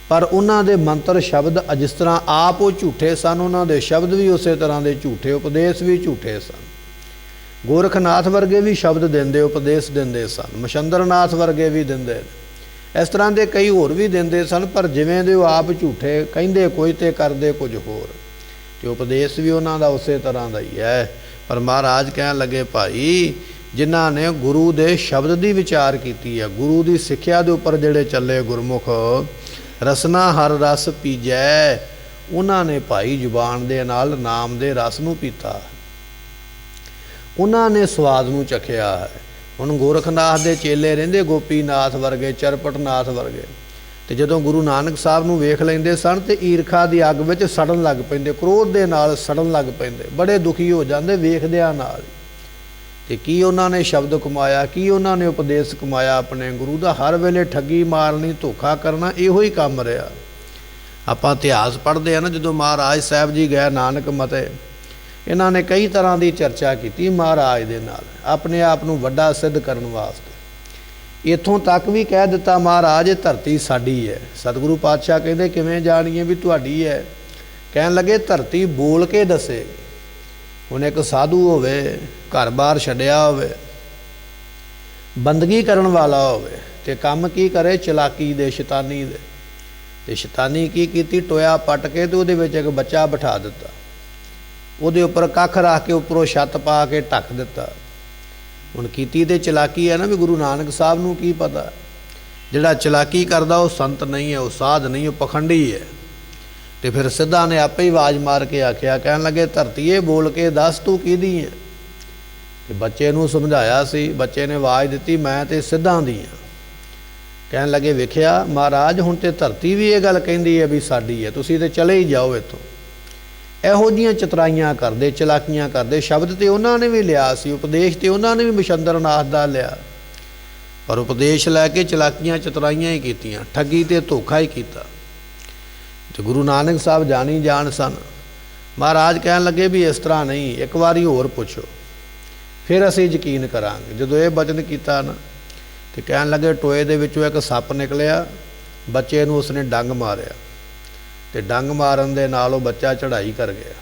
ਪਰ ਉਹਨਾਂ ਦੇ ਮੰਤਰ ਸ਼ਬਦ ਜਿਸ ਤਰ੍ਹਾਂ ਆਪ ਉਹ ਝੂਠੇ ਸਨ, ਉਹਨਾਂ ਦੇ ਸ਼ਬਦ ਵੀ ਉਸੇ ਤਰ੍ਹਾਂ ਦੇ ਝੂਠੇ, ਉਪਦੇਸ਼ ਵੀ ਝੂਠੇ ਸਨ। ਗੋਰਖਨਾਥ ਵਰਗੇ ਵੀ ਸ਼ਬਦ ਦਿੰਦੇ, ਉਪਦੇਸ਼ ਦਿੰਦੇ ਸਨ। ਮਛੰਦਰਨਾਥ ਵਰਗੇ ਵੀ ਦਿੰਦੇ ਨੇ। ਇਸ ਤਰ੍ਹਾਂ ਦੇ ਕਈ ਹੋਰ ਵੀ ਦਿੰਦੇ ਸਨ, ਪਰ ਜਿਵੇਂ ਦੇ ਉਹ ਆਪ ਝੂਠੇ, ਕਹਿੰਦੇ ਕੋਈ ਤੇ ਕਰਦੇ ਕੁਝ ਹੋਰ, ਤੇ ਉਪਦੇਸ਼ ਵੀ ਉਹਨਾਂ ਦਾ ਉਸੇ ਤਰ੍ਹਾਂ ਦਾ ਹੀ ਹੈ। ਪਰ ਮਹਾਰਾਜ ਕਹਿਣ ਲੱਗੇ, ਭਾਈ ਜਿਨ੍ਹਾਂ ਨੇ ਗੁਰੂ ਦੇ ਸ਼ਬਦ ਦੀ ਵਿਚਾਰ ਕੀਤੀ ਹੈ, ਗੁਰੂ ਦੀ ਸਿੱਖਿਆ ਦੇ ਉੱਪਰ ਜਿਹੜੇ ਚੱਲੇ ਗੁਰਮੁਖ, ਰਸਨਾ ਹਰ ਰਸ ਪੀਜੈ, ਉਹਨਾਂ ਨੇ ਭਾਈ ਜ਼ੁਬਾਨ ਦੇ ਨਾਲ ਨਾਮ ਦੇ ਰਸ ਨੂੰ ਪੀਤਾ, ਉਹਨਾਂ ਨੇ ਸਵਾਦ ਨੂੰ ਚਖਿਆ ਹੈ। ਹੁਣ ਗੋਰਖਨਾਥ ਦੇ ਚੇਲੇ ਰਹਿੰਦੇ, ਗੋਪੀਨਾਥ ਵਰਗੇ, ਚਰਪਟਨਾਥ ਵਰਗੇ, ਤੇ ਜਦੋਂ ਗੁਰੂ ਨਾਨਕ ਸਾਹਿਬ ਨੂੰ ਵੇਖ ਲੈਂਦੇ ਸਨ ਤੇ ਈਰਖਾ ਦੀ ਅੱਗ ਵਿੱਚ ਸੜਨ ਲੱਗ ਪੈਂਦੇ, ਕ੍ਰੋਧ ਦੇ ਨਾਲ ਸੜਨ ਲੱਗ ਪੈਂਦੇ, ਬੜੇ ਦੁਖੀ ਹੋ ਜਾਂਦੇ ਵੇਖਦਿਆਂ ਨਾਲ। ਤੇ ਕੀ ਉਹਨਾਂ ਨੇ ਸ਼ਬਦ ਕਮਾਇਆ, ਕੀ ਉਹਨਾਂ ਨੇ ਉਪਦੇਸ਼ ਕਮਾਇਆ ਆਪਣੇ ਗੁਰੂ ਦਾ? ਹਰ ਵੇਲੇ ਠੱਗੀ ਮਾਰਨੀ, ਧੋਖਾ ਕਰਨਾ, ਇਹੋ ਹੀ ਕੰਮ ਰਿਹਾ। ਆਪਾਂ ਇਤਿਹਾਸ ਪੜ੍ਹਦੇ ਆ ਨਾ, ਜਦੋਂ ਮਹਾਰਾਜ ਸਾਹਿਬ ਜੀ ਗਏ ਨਾਨਕ ਮਤੇ, ਇਹਨਾਂ ਨੇ ਕਈ ਤਰ੍ਹਾਂ ਦੀ ਚਰਚਾ ਕੀਤੀ ਮਹਾਰਾਜ ਦੇ ਨਾਲ, ਆਪਣੇ ਆਪ ਨੂੰ ਵੱਡਾ ਸਿੱਧ ਕਰਨ ਵਾਸਤੇ। ਇੱਥੋਂ ਤੱਕ ਵੀ ਕਹਿ ਦਿੱਤਾ, ਮਹਾਰਾਜ ਇਹ ਧਰਤੀ ਸਾਡੀ ਹੈ। ਸਤਿਗੁਰੂ ਪਾਤਸ਼ਾਹ ਕਹਿੰਦੇ, ਕਿਵੇਂ ਜਾਣੀਏ ਵੀ ਤੁਹਾਡੀ ਹੈ? ਕਹਿਣ ਲੱਗੇ, ਧਰਤੀ ਬੋਲ ਕੇ ਦੱਸੇ। ਹੁਣ ਇੱਕ ਸਾਧੂ ਹੋਵੇ, ਘਰ-ਬਾਰ ਛੱਡਿਆ ਹੋਵੇ, ਬੰਦਗੀ ਕਰਨ ਵਾਲਾ ਹੋਵੇ, ਤੇ ਕੰਮ ਕੀ ਕਰੇ? ਚਲਾਕੀ ਦੇ, ਸ਼ੈਤਾਨੀ ਦੇ। ਤੇ ਸ਼ੈਤਾਨੀ ਕੀ ਕੀਤੀ? ਟੋਇਆ ਪੱਟ ਕੇ ਤੇ ਉਹਦੇ ਵਿੱਚ ਇੱਕ ਬੱਚਾ ਬਿਠਾ ਦਿੱਤਾ, ਉਹਦੇ ਉੱਪਰ ਕੱਖ ਰੱਖ ਕੇ ਉੱਪਰੋਂ ਛੱਤ ਪਾ ਕੇ ਢੱਕ ਦਿੱਤਾ। ਹੁਣ ਕੀਤੀ ਤੇ ਚਲਾਕੀ ਹੈ ਨਾ, ਵੀ ਗੁਰੂ ਨਾਨਕ ਸਾਹਿਬ ਨੂੰ ਕੀ ਪਤਾ? ਜਿਹੜਾ ਚਲਾਕੀ ਕਰਦਾ ਉਹ ਸੰਤ ਨਹੀਂ ਹੈ, ਉਹ ਸਾਧ ਨਹੀਂ, ਉਹ ਪਖੰਡੀ ਹੈ। ਤੇ ਫਿਰ ਸਿੱਧਾ ਨੇ ਆਪੇ ਹੀ ਆਵਾਜ਼ ਮਾਰ ਕੇ ਆਖਿਆ, ਕਹਿਣ ਲੱਗੇ, ਧਰਤੀਏ ਬੋਲ ਕੇ ਦੱਸ ਤੂੰ ਕਿਹਦੀ ਹੈ? ਤੇ ਬੱਚੇ ਨੂੰ ਸਮਝਾਇਆ ਸੀ, ਬੱਚੇ ਨੇ ਆਵਾਜ਼ ਦਿੱਤੀ, ਮੈਂ ਤੇ ਸਿੱਧਾਂ ਦੀ ਹਾਂ। ਕਹਿਣ ਲੱਗੇ, ਵੇਖਿਆ ਮਹਾਰਾਜ, ਹੁਣ ਤੇ ਧਰਤੀ ਵੀ ਇਹ ਗੱਲ ਕਹਿੰਦੀ ਹੈ ਵੀ ਸਾਡੀ ਹੈ, ਤੁਸੀਂ ਤੇ ਚਲੇ ਹੀ ਜਾਓ ਇੱਥੋਂ। ਇਹੋ ਜਿਹੀਆਂ ਚਤਰਾਈਆਂ ਕਰਦੇ, ਚਲਾਕੀਆਂ ਕਰਦੇ। ਸ਼ਬਦ ਤੇ ਉਹਨਾਂ ਨੇ ਵੀ ਲਿਆ ਸੀ, ਉਪਦੇਸ਼ ਤੇ ਉਹਨਾਂ ਨੇ ਵੀ ਮਛੰਦਰਨਾਥ ਦਾ ਲਿਆ, ਪਰ ਉਪਦੇਸ਼ ਲੈ ਕੇ ਚਲਾਕੀਆਂ ਚਤਰਾਈਆਂ ਹੀ ਕੀਤੀਆਂ, ਠੱਗੀ ਤੇ ਧੋਖਾ ਹੀ ਕੀਤਾ। ਤੇ ਗੁਰੂ ਨਾਨਕ ਸਾਹਿਬ ਜਾਣੀ ਜਾਣ ਸਨ। ਮਹਾਰਾਜ ਕਹਿਣ ਲੱਗੇ ਵੀ ਇਸ ਤਰ੍ਹਾਂ ਨਹੀਂ, ਇੱਕ ਵਾਰੀ ਹੋਰ ਪੁੱਛੋ, ਫਿਰ ਅਸੀਂ ਯਕੀਨ ਕਰਾਂਗੇ। ਜਦੋਂ ਇਹ ਬਚਨ ਕੀਤਾ ਨਾ, ਤੇ ਕਹਿਣ ਲੱਗੇ, ਟੋਏ ਦੇ ਵਿੱਚੋਂ ਇੱਕ ਸੱਪ ਨਿਕਲਿਆ, ਬੱਚੇ ਨੂੰ ਉਸਨੇ ਡੰਗ ਮਾਰਿਆ, ਤੇ ਡੰਗ ਮਾਰਨ ਦੇ ਨਾਲ ਉਹ ਬੱਚਾ ਚੜ੍ਹਾਈ ਕਰ ਗਿਆ।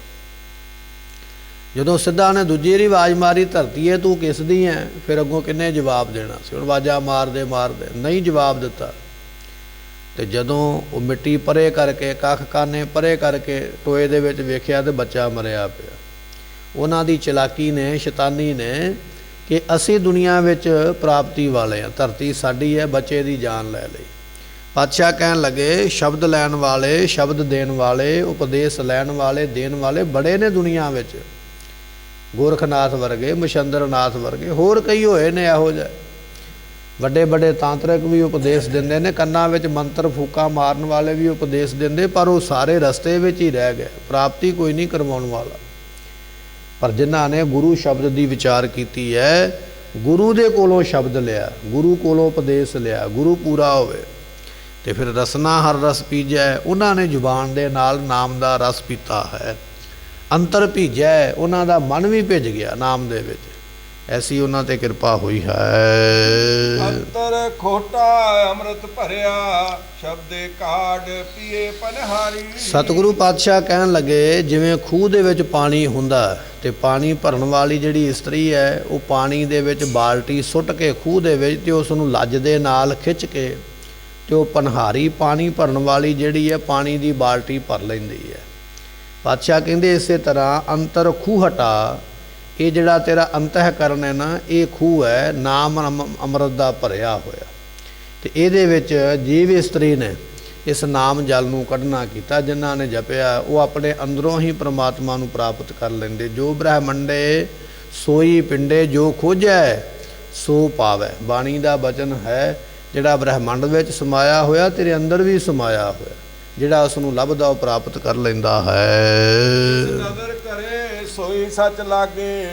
ਜਦੋਂ ਸਿੱਧਾ ਨੇ ਦੂਜੀ ਵਾਰੀ ਆਵਾਜ਼ ਮਾਰੀ, ਧਰਤੀਏ ਤੂੰ ਕਿਸ ਦੀ ਹੈ? ਫਿਰ ਅੱਗੋਂ ਕਿੰਨੇ ਜਵਾਬ ਦੇਣਾ ਸੀ? ਹੁਣ ਆਵਾਜ਼ਾਂ ਮਾਰਦੇ ਮਾਰਦੇ ਨਹੀਂ ਜਵਾਬ ਦਿੱਤਾ। ਤੇ ਜਦੋਂ ਉਹ ਮਿੱਟੀ ਪਰੇ ਕਰਕੇ, ਕੱਖ ਕਾਨੇ ਪਰੇ ਕਰਕੇ ਟੋਏ ਦੇ ਵਿੱਚ ਵੇਖਿਆ ਤੇ ਬੱਚਾ ਮਰਿਆ ਪਿਆ। ਉਹਨਾਂ ਦੀ ਚਲਾਕੀ ਨੇ, ਸ਼ੈਤਾਨੀ ਨੇ, ਕਿ ਅਸੀਂ ਦੁਨੀਆ ਵਿੱਚ ਪ੍ਰਾਪਤੀ ਵਾਲੇ ਹਾਂ, ਧਰਤੀ ਸਾਡੀ ਹੈ, ਬੱਚੇ ਦੀ ਜਾਨ ਲੈ ਲਈ। ਪਾਤਸ਼ਾਹ ਕਹਿਣ ਲੱਗੇ, ਸ਼ਬਦ ਲੈਣ ਵਾਲੇ, ਸ਼ਬਦ ਦੇਣ ਵਾਲੇ, ਉਪਦੇਸ਼ ਲੈਣ ਵਾਲੇ, ਦੇਣ ਵਾਲੇ ਬੜੇ ਨੇ ਦੁਨੀਆ ਵਿੱਚ। ਗੋਰਖਨਾਥ ਵਰਗੇ, ਮਛੰਦਰਨਾਥ ਵਰਗੇ, ਹੋਰ ਕਈ ਹੋਏ ਨੇ ਇਹੋ ਜਿਹੇ। ਵੱਡੇ ਵੱਡੇ ਤਾਂਤਰਿਕ ਵੀ ਉਪਦੇਸ਼ ਦਿੰਦੇ ਨੇ, ਕੰਨਾਂ ਵਿੱਚ ਮੰਤਰ ਫੂਕਾ ਮਾਰਨ ਵਾਲੇ ਵੀ ਉਪਦੇਸ਼ ਦਿੰਦੇ, ਪਰ ਉਹ ਸਾਰੇ ਰਸਤੇ ਵਿੱਚ ਹੀ ਰਹਿ ਗਏ, ਪ੍ਰਾਪਤੀ ਕੋਈ ਨਹੀਂ ਕਰਵਾਉਣ ਵਾਲਾ। ਪਰ ਜਿਨ੍ਹਾਂ ਨੇ ਗੁਰੂ ਸ਼ਬਦ ਦੀ ਵਿਚਾਰ ਕੀਤੀ ਹੈ, ਗੁਰੂ ਦੇ ਕੋਲੋਂ ਸ਼ਬਦ ਲਿਆ, ਗੁਰੂ ਕੋਲੋਂ ਉਪਦੇਸ਼ ਲਿਆ, ਗੁਰੂ ਪੂਰਾ ਹੋਵੇ, ਤੇ ਫਿਰ ਰਸਨਾ ਹਰ ਰਸ ਪੀਜੈ, ਉਹਨਾਂ ਨੇ ਜ਼ੁਬਾਨ ਦੇ ਨਾਲ ਨਾਮ ਦਾ ਰਸ ਪੀਤਾ ਹੈ। ਅੰਤਰ ਭੀਜੈ, ਉਹਨਾਂ ਦਾ ਮਨ ਵੀ ਭਿੱਜ ਗਿਆ ਨਾਮ ਦੇ ਵਿੱਚ। ਐਸੀ ਉਹਨਾਂ ਤੇ ਕਿਰਪਾ ਹੋਈ ਹੈ। ਅੰਤਰ ਖੋਟਾ ਅੰਮ੍ਰਿਤ ਭਰਿਆ ਸ਼ਬਦੇ ਕਾਢ ਪੀਏ ਪਨਹਾਰੀ। ਸਤਿਗੁਰੂ ਪਾਤਸ਼ਾਹ ਕਹਿਣ ਲੱਗੇ ਜਿਵੇਂ ਖੂਹ ਦੇ ਵਿੱਚ ਪਾਣੀ ਹੁੰਦਾ ਤੇ ਪਾਣੀ ਭਰਨ ਵਾਲੀ ਜਿਹੜੀ ਇਸਤਰੀ ਹੈ ਉਹ ਪਾਣੀ ਦੇ ਵਿੱਚ ਬਾਲਟੀ ਸੁੱਟ ਕੇ ਖੂਹ ਦੇ ਵਿੱਚ ਤੇ ਉਸ ਨੂੰ ਲੱਜ ਦੇ ਨਾਲ ਖਿੱਚ ਕੇ ਤੇ ਉਹ ਪਨਹਾਰੀ ਪਾਣੀ ਭਰਨ ਵਾਲੀ ਜਿਹੜੀ ਹੈ ਪਾਣੀ ਦੀ ਬਾਲਟੀ ਭਰ ਲੈਂਦੀ ਹੈ। ਪਾਤਸ਼ਾਹ ਕਹਿੰਦੇ ਇਸੇ ਤਰ੍ਹਾਂ ਅੰਤਰ ਖੂਹ ਹਟਾ, ਇਹ ਜਿਹੜਾ ਤੇਰਾ ਅੰਤਹਿਕਰਨ ਹੈ ਨਾ ਇਹ ਖੂਹ ਹੈ ਨਾਮ ਅੰਮ੍ਰਿਤ ਦਾ ਭਰਿਆ ਹੋਇਆ ਤੇ ਇਹਦੇ ਵਿੱਚ ਜੀਵ ਇਸਤਰੀ ਨੇ ਇਸ ਨਾਮ ਜਲ ਨੂੰ ਕੱਢਣਾ ਕੀਤਾ। ਜਿਨ੍ਹਾਂ ਨੇ ਜਪਿਆ ਉਹ ਆਪਣੇ ਅੰਦਰੋਂ ਹੀ ਪ੍ਰਮਾਤਮਾ ਨੂੰ ਪ੍ਰਾਪਤ ਕਰ ਲੈਂਦੇ। ਜੋ ਬ੍ਰਹਮੰਡੇ ਸੋਈ ਪਿੰਡੇ ਜੋ ਖੋਜੈ ਸੋ ਪਾਵੈ। ਬਾਣੀ ਦਾ ਬਚਨ ਹੈ ਜਿਹੜਾ ਬ੍ਰਹਮੰਡ ਵਿੱਚ ਸਮਾਇਆ ਹੋਇਆ ਤੇਰੇ ਅੰਦਰ ਵੀ ਸਮਾਇਆ ਹੋਇਆ, ਜਿਹੜਾ ਉਸ ਨੂੰ ਲੱਭਦਾ ਉਹ ਪ੍ਰਾਪਤ ਕਰ ਲੈਂਦਾ ਹੈ। ਨਦਰ ਕਰੇ ਸੋਈ ਸੱਚ ਲਾਗੇ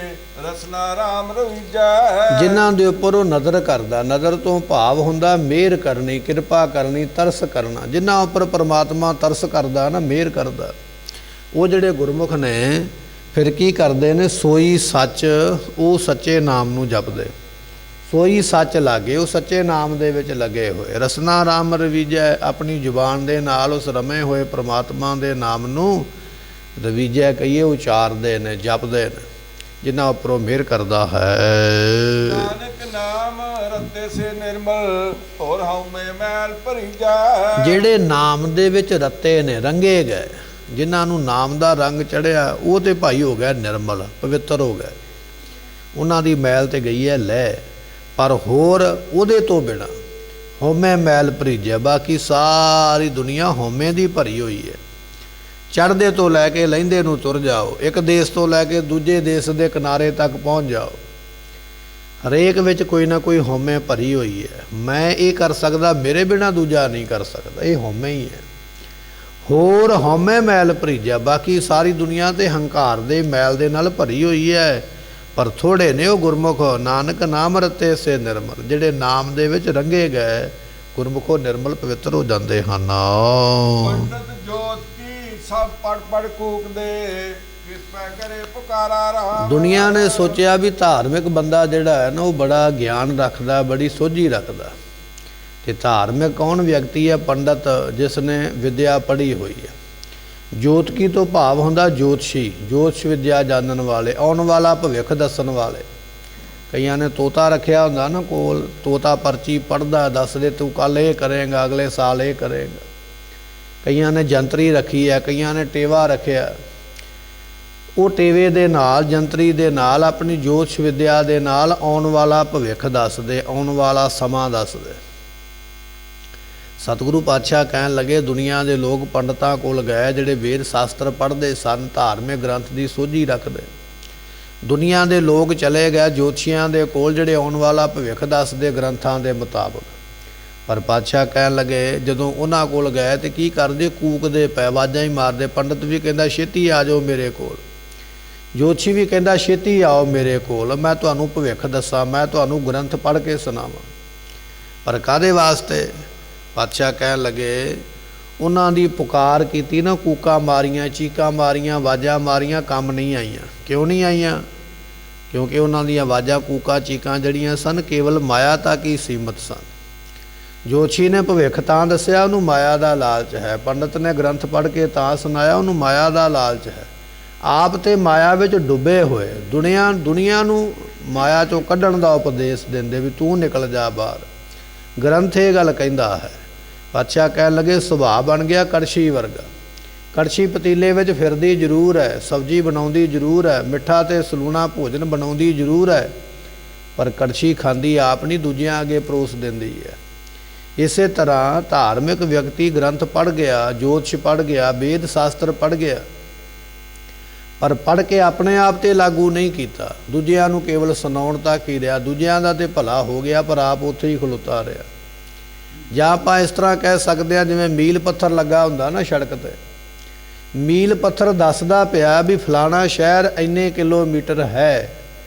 ਰਸਨਾ ਰਾਮ ਰਵੀਜੈ। ਜਿਨ੍ਹਾਂ ਦੇ ਉੱਪਰ ਉਹ ਨਜ਼ਰ ਕਰਦਾ, ਨਜ਼ਰ ਤੋਂ ਭਾਵ ਹੁੰਦਾ ਮਿਹਰ ਕਰਨੀ, ਕਿਰਪਾ ਕਰਨੀ, ਤਰਸ ਕਰਨਾ। ਜਿਨ੍ਹਾਂ ਉੱਪਰ ਪਰਮਾਤਮਾ ਤਰਸ ਕਰਦਾ ਨਾ, ਮਿਹਰ ਕਰਦਾ, ਉਹ ਜਿਹੜੇ ਗੁਰਮੁਖ ਨੇ ਫਿਰ ਕੀ ਕਰਦੇ ਨੇ? ਸੋਈ ਸੱਚ, ਉਹ ਸੱਚੇ ਨਾਮ ਨੂੰ ਜਪਦੇ। ਸੋਈ ਸੱਚ ਲਾਗੇ, ਉਹ ਸੱਚੇ ਨਾਮ ਦੇ ਵਿੱਚ ਲੱਗੇ ਹੋਏ। ਰਸਨਾ ਰਾਮ ਰਵੀਜੈ, ਆਪਣੀ ਜ਼ੁਬਾਨ ਦੇ ਨਾਲ ਉਸ ਰਮੇ ਹੋਏ ਪ੍ਰਮਾਤਮਾ ਦੇ ਨਾਮ ਨੂੰ ਰਵੀਜੈ ਕਹੀਏ ਉਚਾਰਦੇ ਨੇ, ਜਪਦੇ ਨੇ, ਜਿਨ੍ਹਾਂ ਉੱਪਰੋਂ ਮਿਹਰ ਕਰਦਾ ਹੈ। ਨਾਨਕ ਨਾਮ ਰਤੇ ਸੇ ਨਿਰਮਲ ਔਰ ਹਉਮੈ ਮੈਲ ਭਰੀ ਜਾ। ਜਿਹੜੇ ਨਾਮ ਦੇ ਵਿੱਚ ਰਤੇ ਨੇ, ਰੰਗੇ ਗਏ, ਜਿਨ੍ਹਾਂ ਨੂੰ ਨਾਮ ਦਾ ਰੰਗ ਚੜਿਆ ਉਹ ਤੇ ਭਾਈ ਹੋ ਗਿਆ ਨਿਰਮਲ, ਪਵਿੱਤਰ ਹੋ ਗਏ। ਉਹਨਾਂ ਦੀ ਮੈਲ ਤੇ ਗਈ ਹੈ ਲੈ, ਪਰ ਹੋਰ ਉਹਦੇ ਤੋਂ ਬਿਨਾਂ ਹਉਮੈ ਮੈਲ ਭਰੀਜਿਆ। ਬਾਕੀ ਸਾਰੀ ਦੁਨੀਆ ਹਉਮੈ ਦੀ ਭਰੀ ਹੋਈ ਹੈ। ਚੜ੍ਹਦੇ ਤੋਂ ਲੈ ਕੇ ਲਹਿੰਦੇ ਨੂੰ ਤੁਰ ਜਾਓ, ਇੱਕ ਦੇਸ਼ ਤੋਂ ਲੈ ਕੇ ਦੂਜੇ ਦੇਸ਼ ਦੇ ਕਿਨਾਰੇ ਤੱਕ ਪਹੁੰਚ ਜਾਓ, ਹਰੇਕ ਵਿੱਚ ਕੋਈ ਨਾ ਕੋਈ ਹਉਮੈ ਭਰੀ ਹੋਈ ਹੈ। ਮੈਂ ਇਹ ਕਰ ਸਕਦਾ, ਮੇਰੇ ਬਿਨਾਂ ਦੂਜਾ ਨਹੀਂ ਕਰ ਸਕਦਾ, ਇਹ ਹਉਮੈ ਹੀ ਹੈ। ਹੋਰ ਹਉਮੈ ਮੈਲ ਭਰੀਜਿਆ। ਬਾਕੀ ਸਾਰੀ ਦੁਨੀਆ ਤੇ ਹੰਕਾਰ ਦੇ ਮੈਲ ਦੇ ਨਾਲ ਭਰੀ ਹੋਈ ਹੈ, ਪਰ ਥੋੜ੍ਹੇ ਨੇ ਉਹ ਗੁਰਮੁਖ। ਨਾਨਕ ਨਾਮ ਰਤੇ ਸੇ ਨਿਰਮਲ, ਜਿਹੜੇ ਨਾਮ ਦੇ ਵਿੱਚ ਰੰਗੇ ਗਏ ਗੁਰਮੁਖੋ ਨਿਰਮਲ ਪਵਿੱਤਰ ਹੋ ਜਾਂਦੇ ਹਨ। ਪੰਡਤ ਜੋਤ ਕੀ ਸਭ ਪੜ ਪੜ ਕੂਕਦੇ ਕਿਰਪਾ ਕਰੇ ਪੁਕਾਰਾ ਰਾਮ। ਦੁਨੀਆ ਨੇ ਸੋਚਿਆ ਵੀ ਧਾਰਮਿਕ ਬੰਦਾ ਜਿਹੜਾ ਹੈ ਨਾ ਉਹ ਬੜਾ ਗਿਆਨ ਰੱਖਦਾ, ਬੜੀ ਸੋਝੀ ਰੱਖਦਾ। ਤੇ ਧਾਰਮਿਕ ਕੌਣ ਵਿਅਕਤੀ ਹੈ? ਪੰਡਤ, ਜਿਸ ਨੇ ਵਿਦਿਆ ਪੜ੍ਹੀ ਹੋਈ ਹੈ। ਜੋਤਕੀ ਤੋਂ ਭਾਵ ਹੁੰਦਾ ਜੋਤਸ਼ੀ, ਜੋਤਿਸ਼ ਵਿਦਿਆ ਜਾਣਨ ਵਾਲੇ, ਆਉਣ ਵਾਲਾ ਭਵਿੱਖ ਦੱਸਣ ਵਾਲੇ। ਕਈਆਂ ਨੇ ਤੋਤਾ ਰੱਖਿਆ ਹੁੰਦਾ ਨਾ ਕੋਲ, ਤੋਤਾ ਪਰਚੀ ਪੜ੍ਹਦਾ, ਦੱਸਦੇ ਤੂੰ ਕੱਲ੍ਹ ਇਹ ਕਰੇਂਗਾ, ਅਗਲੇ ਸਾਲ ਇਹ ਕਰੇਂਗਾ। ਕਈਆਂ ਨੇ ਜੰਤਰੀ ਰੱਖੀ ਹੈ, ਕਈਆਂ ਨੇ ਟੇਵਾ ਰੱਖਿਆ। ਉਹ ਟੇਵੇ ਦੇ ਨਾਲ, ਜੰਤਰੀ ਦੇ ਨਾਲ, ਆਪਣੀ ਜੋਤਿਸ਼ ਵਿਦਿਆ ਦੇ ਨਾਲ ਆਉਣ ਵਾਲਾ ਭਵਿੱਖ ਦੱਸਦੇ, ਆਉਣ ਵਾਲਾ ਸਮਾਂ ਦੱਸਦੇ। ਸਤਿਗੁਰੂ ਪਾਤਸ਼ਾਹ ਕਹਿਣ ਲੱਗੇ ਦੁਨੀਆ ਦੇ ਲੋਕ ਪੰਡਤਾਂ ਕੋਲ ਗਏ ਜਿਹੜੇ ਵੇਦ ਸ਼ਾਸਤਰ ਪੜ੍ਹਦੇ ਸਨ, ਧਾਰਮਿਕ ਗ੍ਰੰਥ ਦੀ ਸੋਝੀ ਰੱਖਦੇ। ਦੁਨੀਆ ਦੇ ਲੋਕ ਚਲੇ ਗਏ ਜੋਤਸ਼ੀਆਂ ਦੇ ਕੋਲ ਜਿਹੜੇ ਆਉਣ ਵਾਲਾ ਭਵਿੱਖ ਦੱਸਦੇ ਗ੍ਰੰਥਾਂ ਦੇ ਮੁਤਾਬਕ। ਪਰ ਪਾਤਸ਼ਾਹ ਕਹਿਣ ਲੱਗੇ ਜਦੋਂ ਉਹਨਾਂ ਕੋਲ ਗਏ ਤੇ ਕੀ ਕਰਦੇ? ਕੂਕਦੇ ਪਏ, ਆਵਾਜ਼ਾਂ ਹੀ ਮਾਰਦੇ। ਪੰਡਤ ਵੀ ਕਹਿੰਦਾ ਛੇਤੀ ਆ ਜਾਓ ਮੇਰੇ ਕੋਲ, ਜੋਤਸ਼ੀ ਵੀ ਕਹਿੰਦਾ ਛੇਤੀ ਆਓ ਮੇਰੇ ਕੋਲ, ਮੈਂ ਤੁਹਾਨੂੰ ਭਵਿੱਖ ਦੱਸਾਂ, ਮੈਂ ਤੁਹਾਨੂੰ ਗ੍ਰੰਥ ਪੜ੍ਹ ਕੇ ਸੁਣਾਵਾਂ। ਪਰ ਕਾਹਦੇ ਵਾਸਤੇ? ਪਾਤਸ਼ਾਹ ਕਹਿਣ ਲੱਗੇ ਉਹਨਾਂ ਦੀ ਪੁਕਾਰ ਕੀਤੀ ਨਾ, ਕੂਕਾਂ ਮਾਰੀਆਂ, ਚੀਕਾਂ ਮਾਰੀਆਂ, ਆਵਾਜ਼ਾਂ ਮਾਰੀਆਂ, ਕੰਮ ਨਹੀਂ ਆਈਆਂ। ਕਿਉਂ ਨਹੀਂ ਆਈਆਂ? ਕਿਉਂਕਿ ਉਹਨਾਂ ਦੀਆਂ ਆਵਾਜ਼ਾਂ, ਕੂਕਾਂ, ਚੀਕਾਂ ਜਿਹੜੀਆਂ ਸਨ ਕੇਵਲ ਮਾਇਆ ਤੱਕ ਹੀ ਸੀਮਤ ਸਨ। ਜੋਤਸ਼ੀ ਨੇ ਭਵਿੱਖ ਤਾਂ ਦੱਸਿਆ, ਉਹਨੂੰ ਮਾਇਆ ਦਾ ਲਾਲਚ ਹੈ। ਪੰਡਤ ਨੇ ਗ੍ਰੰਥ ਪੜ੍ਹ ਕੇ ਤਾਂ ਸੁਣਾਇਆ, ਉਹਨੂੰ ਮਾਇਆ ਦਾ ਲਾਲਚ ਹੈ। ਆਪ ਤੇ ਮਾਇਆ ਵਿੱਚ ਡੁੱਬੇ ਹੋਏ, ਦੁਨੀਆ ਨੂੰ ਮਾਇਆ ਚੋਂ ਕੱਢਣ ਦਾ ਉਪਦੇਸ਼ ਦਿੰਦੇ ਵੀ ਤੂੰ ਨਿਕਲ ਜਾ ਬਾਹਰ। ਗ੍ਰੰਥ ਇਹ ਗੱਲ ਕਹਿੰਦਾ ਹੈ। ਪਾਤਸ਼ਾਹ ਕਹਿਣ ਲੱਗੇ ਸੁਭਾਅ ਬਣ ਗਿਆ ਕੜਛੀ ਵਰਗਾ। ਕੜਛੀ ਪਤੀਲੇ ਵਿੱਚ ਫਿਰਦੀ ਜ਼ਰੂਰ ਹੈ, ਸਬਜ਼ੀ ਬਣਾਉਂਦੀ ਜ਼ਰੂਰ ਹੈ, ਮਿੱਠਾ ਤੇ ਸਲੂਣਾ ਭੋਜਨ ਬਣਾਉਂਦੀ ਜ਼ਰੂਰ ਹੈ, ਪਰ ਕੜਛੀ ਖਾਂਦੀ ਆਪ ਨਹੀਂ, ਦੂਜਿਆਂ ਅੱਗੇ ਪਰੋਸ ਦਿੰਦੀ ਹੈ। ਇਸੇ ਤਰ੍ਹਾਂ ਧਾਰਮਿਕ ਵਿਅਕਤੀ ਗ੍ਰੰਥ ਪੜ੍ਹ ਗਿਆ, ਜੋਤਿਸ਼ ਪੜ੍ਹ ਗਿਆ, ਵੇਦ ਸ਼ਾਸਤਰ ਪੜ੍ਹ ਗਿਆ, ਪਰ ਪੜ੍ਹ ਕੇ ਆਪਣੇ ਆਪ ਤੇ ਲਾਗੂ ਨਹੀਂ ਕੀਤਾ, ਦੂਜਿਆਂ ਨੂੰ ਕੇਵਲ ਸੁਣਾਉਣ ਤੱਕ ਹੀ ਰਿਹਾ। ਦੂਜਿਆਂ ਦਾ ਤੇ ਭਲਾ ਹੋ ਗਿਆ ਪਰ ਆਪ ਉੱਥੇ ਹੀ ਖਲੋਤਾ ਰਿਹਾ। ਜਾਂ ਆਪਾਂ ਇਸ ਤਰ੍ਹਾਂ ਕਹਿ ਸਕਦੇ ਹਾਂ ਜਿਵੇਂ ਮੀਲ ਪੱਥਰ ਲੱਗਾ ਹੁੰਦਾ ਨਾ ਸੜਕ 'ਤੇ, ਮੀਲ ਪੱਥਰ ਦੱਸਦਾ ਪਿਆ ਵੀ ਫਲਾਣਾ ਸ਼ਹਿਰ ਇੰਨੇ ਕਿਲੋਮੀਟਰ ਹੈ,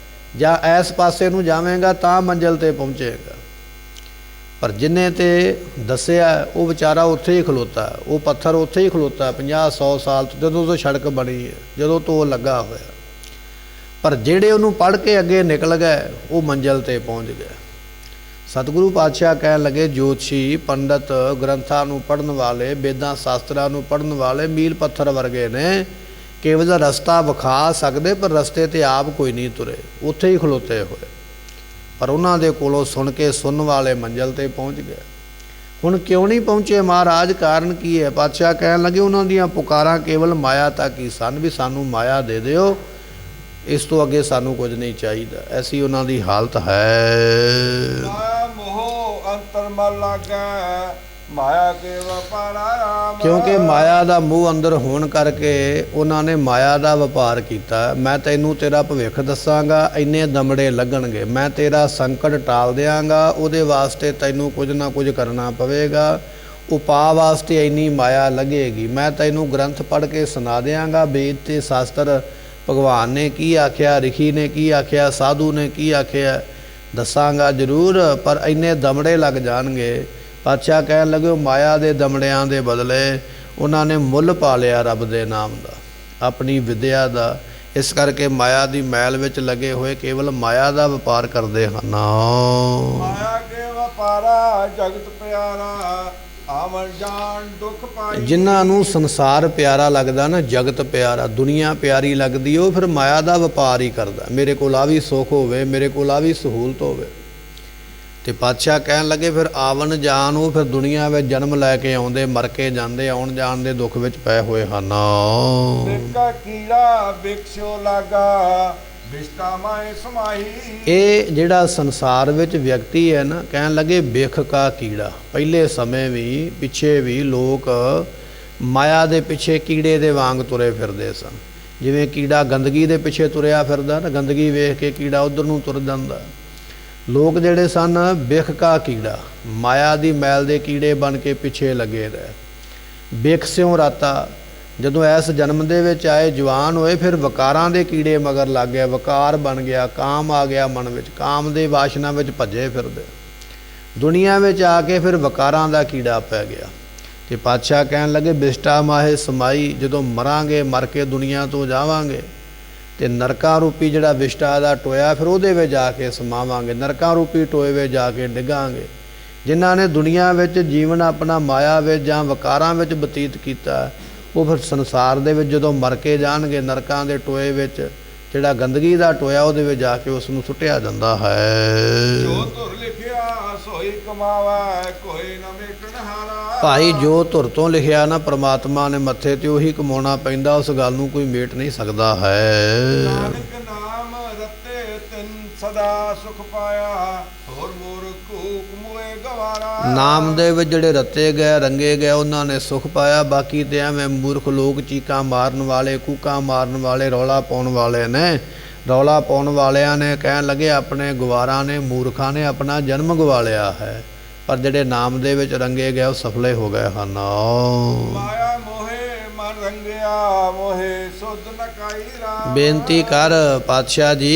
ਜਾਂ ਇਸ ਪਾਸੇ ਨੂੰ ਜਾਵੇਂਗਾ ਤਾਂ ਮੰਜ਼ਿਲ 'ਤੇ ਪਹੁੰਚੇਗਾ। ਪਰ ਜਿੰਨੇ ਤੇ ਦੱਸਿਆ ਉਹ ਵਿਚਾਰਾ ਉੱਥੇ ਹੀ ਖਲੋਤਾ, ਉਹ ਪੱਥਰ ਉੱਥੇ ਹੀ ਖਲੋਤਾ 50-100 ਸਾਲ ਤੋਂ, ਜਦੋਂ ਤੋਂ ਸੜਕ ਬਣੀ ਹੈ, ਜਦੋਂ ਤੋਂ ਉਹ ਲੱਗਾ ਹੋਇਆ। ਪਰ ਜਿਹੜੇ ਉਹਨੂੰ ਪੜ੍ਹ ਕੇ ਅੱਗੇ ਨਿਕਲ ਗਏ ਉਹ ਮੰਜ਼ਿਲ ਤੇ ਪਹੁੰਚ ਗਏ। ਸਤਿਗੁਰੂ ਪਾਤਸ਼ਾਹ ਕਹਿਣ ਲੱਗੇ, ਜੋਤਸ਼ੀ ਪੰਡਤ ਗ੍ਰੰਥਾਂ ਨੂੰ ਪੜ੍ਹਨ ਵਾਲੇ, ਵੇਦਾਂ ਸ਼ਾਸਤਰਾਂ ਨੂੰ ਪੜ੍ਹਨ ਵਾਲੇ ਮੀਲ ਪੱਥਰ ਵਰਗੇ ਨੇ, ਕੇਵਲ ਰਸਤਾ ਵਿਖਾ ਸਕਦੇ ਪਰ ਰਸਤੇ ਤੇ ਆਪ ਕੋਈ ਨਹੀਂ ਤੁਰੇ, ਉੱਥੇ ਹੀ ਖਲੋਤੇ ਹੋਏ। ਪਰ ਉਹਨਾਂ ਦੇ ਕੋਲੋਂ ਸੁਣ ਕੇ ਸੁਣਨ ਵਾਲੇ ਮੰਜ਼ਿਲ ਤੇ ਪਹੁੰਚ ਗਏ। ਹੁਣ ਕਿਉਂ ਨਹੀਂ ਪਹੁੰਚੇ ਮਹਾਰਾਜ, ਕਾਰਨ ਕੀ ਹੈ? ਪਾਤਸ਼ਾਹ ਕਹਿਣ ਲੱਗੇ, ਉਹਨਾਂ ਦੀਆਂ ਪੁਕਾਰਾਂ ਕੇਵਲ ਮਾਇਆ ਤੱਕ ਹੀ ਸਨ, ਵੀ ਸਾਨੂੰ ਮਾਇਆ ਦੇ ਦਿਓ, ਇਸ ਤੋਂ ਅੱਗੇ ਸਾਨੂੰ ਕੁਝ ਨਹੀਂ ਚਾਹੀਦਾ। ਐਸੀ ਉਹਨਾਂ ਦੀ ਹਾਲਤ ਹੈ। ਮਾਇਆ ਮੋਹ ਅੰਤਰ ਮਨ ਲਾਗੈ, ਮਾਇਆ ਕੇ ਵਪਾਰਾ। ਕਿਉਂਕਿ ਮਾਇਆ ਦਾ ਮੋਹ ਅੰਦਰ ਹੋਣ ਕਰਕੇ ਉਹਨਾਂ ਨੇ ਮਾਇਆ ਦਾ ਵਪਾਰ ਕੀਤਾ। ਮੈਂ ਤੈਨੂੰ ਤੇਰਾ ਭਵਿੱਖ ਦੱਸਾਂਗਾ, ਇੰਨੇ ਦਮੜੇ ਲੱਗਣਗੇ, ਮੈਂ ਤੇਰਾ ਸੰਕਟ ਟਾਲ ਦਿਆਂਗਾ, ਉਹਦੇ ਵਾਸਤੇ ਤੈਨੂੰ ਕੁਝ ਨਾ ਕੁਝ ਕਰਨਾ ਪਵੇਗਾ, ਉਪਾਅ ਵਾਸਤੇ ਇੰਨੀ ਮਾਇਆ ਲੱਗੇਗੀ। ਮੈਂ ਤੈਨੂੰ ਗ੍ਰੰਥ ਪੜ੍ਹ ਕੇ ਸੁਣਾ ਦਿਆਂਗਾ, ਵੇਦ ਤੇ ਸ਼ਾਸਤਰ, ਭਗਵਾਨ ਨੇ ਕੀ ਆਖਿਆ, ਰਿਖੀ ਨੇ ਕੀ ਆਖਿਆ, ਸਾਧੂ ਨੇ ਕੀ ਆਖਿਆ, ਦੱਸਾਂਗਾ ਜ਼ਰੂਰ, ਪਰ ਇੰਨੇ ਦਮੜੇ ਲੱਗ ਜਾਣਗੇ। ਪਾਤਸ਼ਾਹ ਕਹਿਣ ਲੱਗੇ, ਮਾਇਆ ਦੇ ਦਮੜਿਆਂ ਦੇ ਬਦਲੇ ਉਹਨਾਂ ਨੇ ਮੁੱਲ ਪਾ ਲਿਆ ਰੱਬ ਦੇ ਨਾਮ ਦਾ, ਆਪਣੀ ਵਿਦਿਆ ਦਾ। ਇਸ ਕਰਕੇ ਮਾਇਆ ਦੀ ਮੈਲ ਵਿੱਚ ਲੱਗੇ ਹੋਏ ਕੇਵਲ ਮਾਇਆ ਦਾ ਵਪਾਰ ਕਰਦੇ ਹਨ। ਮਾਇਆ ਕੇ ਵਪਾਰਾ ਜਗਤ ਪਿਆਰਾ, ਆਵਣ ਜਾਣ ਦੁੱਖ ਪਾਈ। ਜਿਨ੍ਹਾਂ ਨੂੰ ਸੰਸਾਰ ਪਿਆਰਾ ਲੱਗਦਾ ਨਾ, ਜਗਤ ਪਿਆਰਾ, ਦੁਨੀਆ ਪਿਆਰੀ ਲੱਗਦੀ, ਉਹ ਫਿਰ ਮਾਇਆ ਦਾ ਵਪਾਰ ਹੀ ਕਰਦਾ। ਮੇਰੇ ਕੋਲ ਆ ਵੀ ਸੁੱਖ ਹੋਵੇ, ਮੇਰੇ ਕੋਲ ਆ ਵੀ ਸਹੂਲਤ ਹੋਵੇ। ਤੇ ਪਾਤਸ਼ਾਹ ਕਹਿਣ ਲੱਗੇ, ਫਿਰ ਆਵਣ ਜਾਣ, ਉਹ ਫਿਰ ਦੁਨੀਆ ਵਿੱਚ ਜਨਮ ਲੈ ਕੇ ਆਉਂਦੇ, ਮਰ ਕੇ ਜਾਂਦੇ, ਆਉਣ ਜਾਣ ਦੇ ਦੁੱਖ ਵਿੱਚ ਪਏ ਹੋਏ ਹਨ। ਬਿਕਾ ਕੀੜਾ ਬਿਕਸ਼ੋ ਲਾਗਾ, ਬਿਸ਼ਟਾ ਮਾਏ ਸਮਾਈ। ਇਹ ਜਿਹੜਾ ਸੰਸਾਰ ਵਿੱਚ ਵਿਅਕਤੀ ਹੈ ਨਾ, ਕਹਿਣ ਲੱਗੇ ਬਿਖ ਕਾ ਕੀੜਾ। ਪਹਿਲੇ ਸਮੇਂ ਵੀ ਪਿੱਛੇ ਵੀ ਲੋਕ ਮਾਇਆ ਦੇ ਪਿੱਛੇ ਕੀੜੇ ਦੇ ਵਾਂਗ ਤੁਰੇ ਫਿਰਦੇ ਸਨ। ਜਿਵੇਂ ਕੀੜਾ ਗੰਦਗੀ ਦੇ ਪਿੱਛੇ ਤੁਰਿਆ ਫਿਰਦਾ ਨਾ, ਗੰਦਗੀ ਵੇਖ ਕੇ ਕੀੜਾ ਉਧਰ ਨੂੰ ਤੁਰ ਜਾਂਦਾ। ਲੋਕ ਜਿਹੜੇ ਸਨ ਬਿਖ ਕਾ ਕੀੜਾ, ਮਾਇਆ ਦੀ ਮੈਲ ਦੇ ਕੀੜੇ ਬਣ ਕੇ ਪਿੱਛੇ ਲੱਗੇ ਰਹੇ। ਬਿਖ ਸਿਉ ਰਾਤਾ, ਜਦੋਂ ਇਸ ਜਨਮ ਦੇ ਵਿੱਚ ਆਏ, ਜਵਾਨ ਹੋਏ, ਫਿਰ ਵਕਾਰਾਂ ਦੇ ਕੀੜੇ ਮਗਰ ਲੱਗ ਗਿਆ, ਵਕਾਰ ਬਣ ਗਿਆ, ਕਾਮ ਆ ਗਿਆ ਮਨ ਵਿੱਚ, ਕਾਮ ਦੇ ਵਾਸ਼ਨਾ ਵਿੱਚ ਭੱਜੇ ਫਿਰਦੇ। ਦੁਨੀਆ ਵਿੱਚ ਆ ਕੇ ਫਿਰ ਵਕਾਰਾਂ ਦਾ ਕੀੜਾ ਪੈ ਗਿਆ। ਤੇ ਪਾਤਸ਼ਾਹ ਕਹਿਣ ਲੱਗੇ, ਬਿਸ਼ਟਾ ਮਾਹੇ ਸਮਾਈ, ਜਦੋਂ ਮਰਾਂਗੇ, ਮਰ ਕੇ ਦੁਨੀਆ ਤੋਂ ਜਾਵਾਂਗੇ, ਤੇ ਨਰਕਾਂ ਰੂਪੀ ਜਿਹੜਾ ਵਿਸ਼ਟਾ ਦਾ ਟੋਇਆ, ਫਿਰ ਉਹਦੇ ਵਿੱਚ ਜਾ ਕੇ ਸਮਾਵਾਂਗੇ, ਨਰਕਾਂ ਰੂਪੀ ਟੋਏ ਵਿੱਚ ਜਾ ਕੇ ਡਿੱਗਾਂਗੇ। ਜਿਨ੍ਹਾਂ ਨੇ ਦੁਨੀਆ ਵਿੱਚ ਜੀਵਨ ਆਪਣਾ ਮਾਇਆ ਵਿੱਚ ਜਾਂ ਵਕਾਰਾਂ ਵਿੱਚ ਬਤੀਤ ਕੀਤਾ, ਉਹ ਫਿਰ ਸੰਸਾਰ ਦੇ ਵਿੱਚ ਜਦੋਂ ਮਰ ਕੇ ਜਾਣਗੇ, ਨਰਕਾਂ ਦੇ ਟੋਏ ਵਿੱਚ, ਜਿਹੜਾ ਗੰਦਗੀ ਦਾ ਟੋਇਆ, ਉਹਦੇ ਵਿੱਚ ਜਾ ਕੇ ਉਸ ਨੂੰ ਸੁੱਟਿਆ ਜਾਂਦਾ ਹੈ। ਜੋ ਧੁਰ ਲਿਖਿਆ ਸੋਈ ਕਮਾਵਾ, ਕੋਈ ਨਾ ਵੇਖਣ ਹਾਰਾ। ਭਾਈ, ਜੋ ਧੁਰ ਤੋਂ ਲਿਖਿਆ ਨਾ ਪ੍ਰਮਾਤਮਾ ਨੇ ਮੱਥੇ ਤੇ, ਉਹੀ ਕਮਾਉਣਾ ਪੈਂਦਾ, ਉਸ ਗੱਲ ਨੂੰ ਕੋਈ ਮੇਟ ਨਹੀਂ ਸਕਦਾ ਹੈ। ਨਾਨਕ ਨਾਮ ਰਤੇ ਤਿਨ ਸਦਾ ਸੁਖ ਪਾਇਆ, ਹੋਰ ਮੋਰ ਕੂਕ ਮੋਏ ਗਵਾਰਾ। ਨਾਮ ਦੇ ਵਿੱਚ ਜਿਹੜੇ ਰੱਤੇ ਗਏ, ਰੰਗੇ ਗਏ, ਉਹਨਾਂ ਨੇ ਸੁਖ ਪਾਇਆ। ਬਾਕੀ ਤੇ ਐਵੇਂ ਮੂਰਖ ਲੋਕ, ਚੀਕਾਂ ਮਾਰਨ ਵਾਲੇ, ਕੂਕਾਂ ਮਾਰਨ ਵਾਲੇ, ਰੌਲਾ ਪਾਉਣ ਵਾਲੇ ਨੇ। ਰੌਲਾ ਪਾਉਣ ਵਾਲਿਆਂ ਨੇ ਕਹਿਣ ਲੱਗੇ, ਆਪਣੇ ਗਵਾਰਾਂ ਨੇ, ਮੂਰਖਾਂ ਨੇ ਆਪਣਾ ਜਨਮ ਗਵਾ ਲਿਆ ਹੈ। ਪਰ ਜਿਹੜੇ ਨਾਮ ਦੇ ਵਿੱਚ ਰੰਗੇ ਗਏ, ਉਹ ਸਫਲੇ ਹੋ ਗਏ ਹਨ। ਮਾਇਆ ਮੋਹੇ ਮਨ ਰੰਗਿਆ, ਮੋਹੇ ਸੁਧ ਨ ਕਾਈ ਰਾਮ। ਬੇਨਤੀ ਕਰ ਪਾਤਸ਼ਾਹ ਜੀ,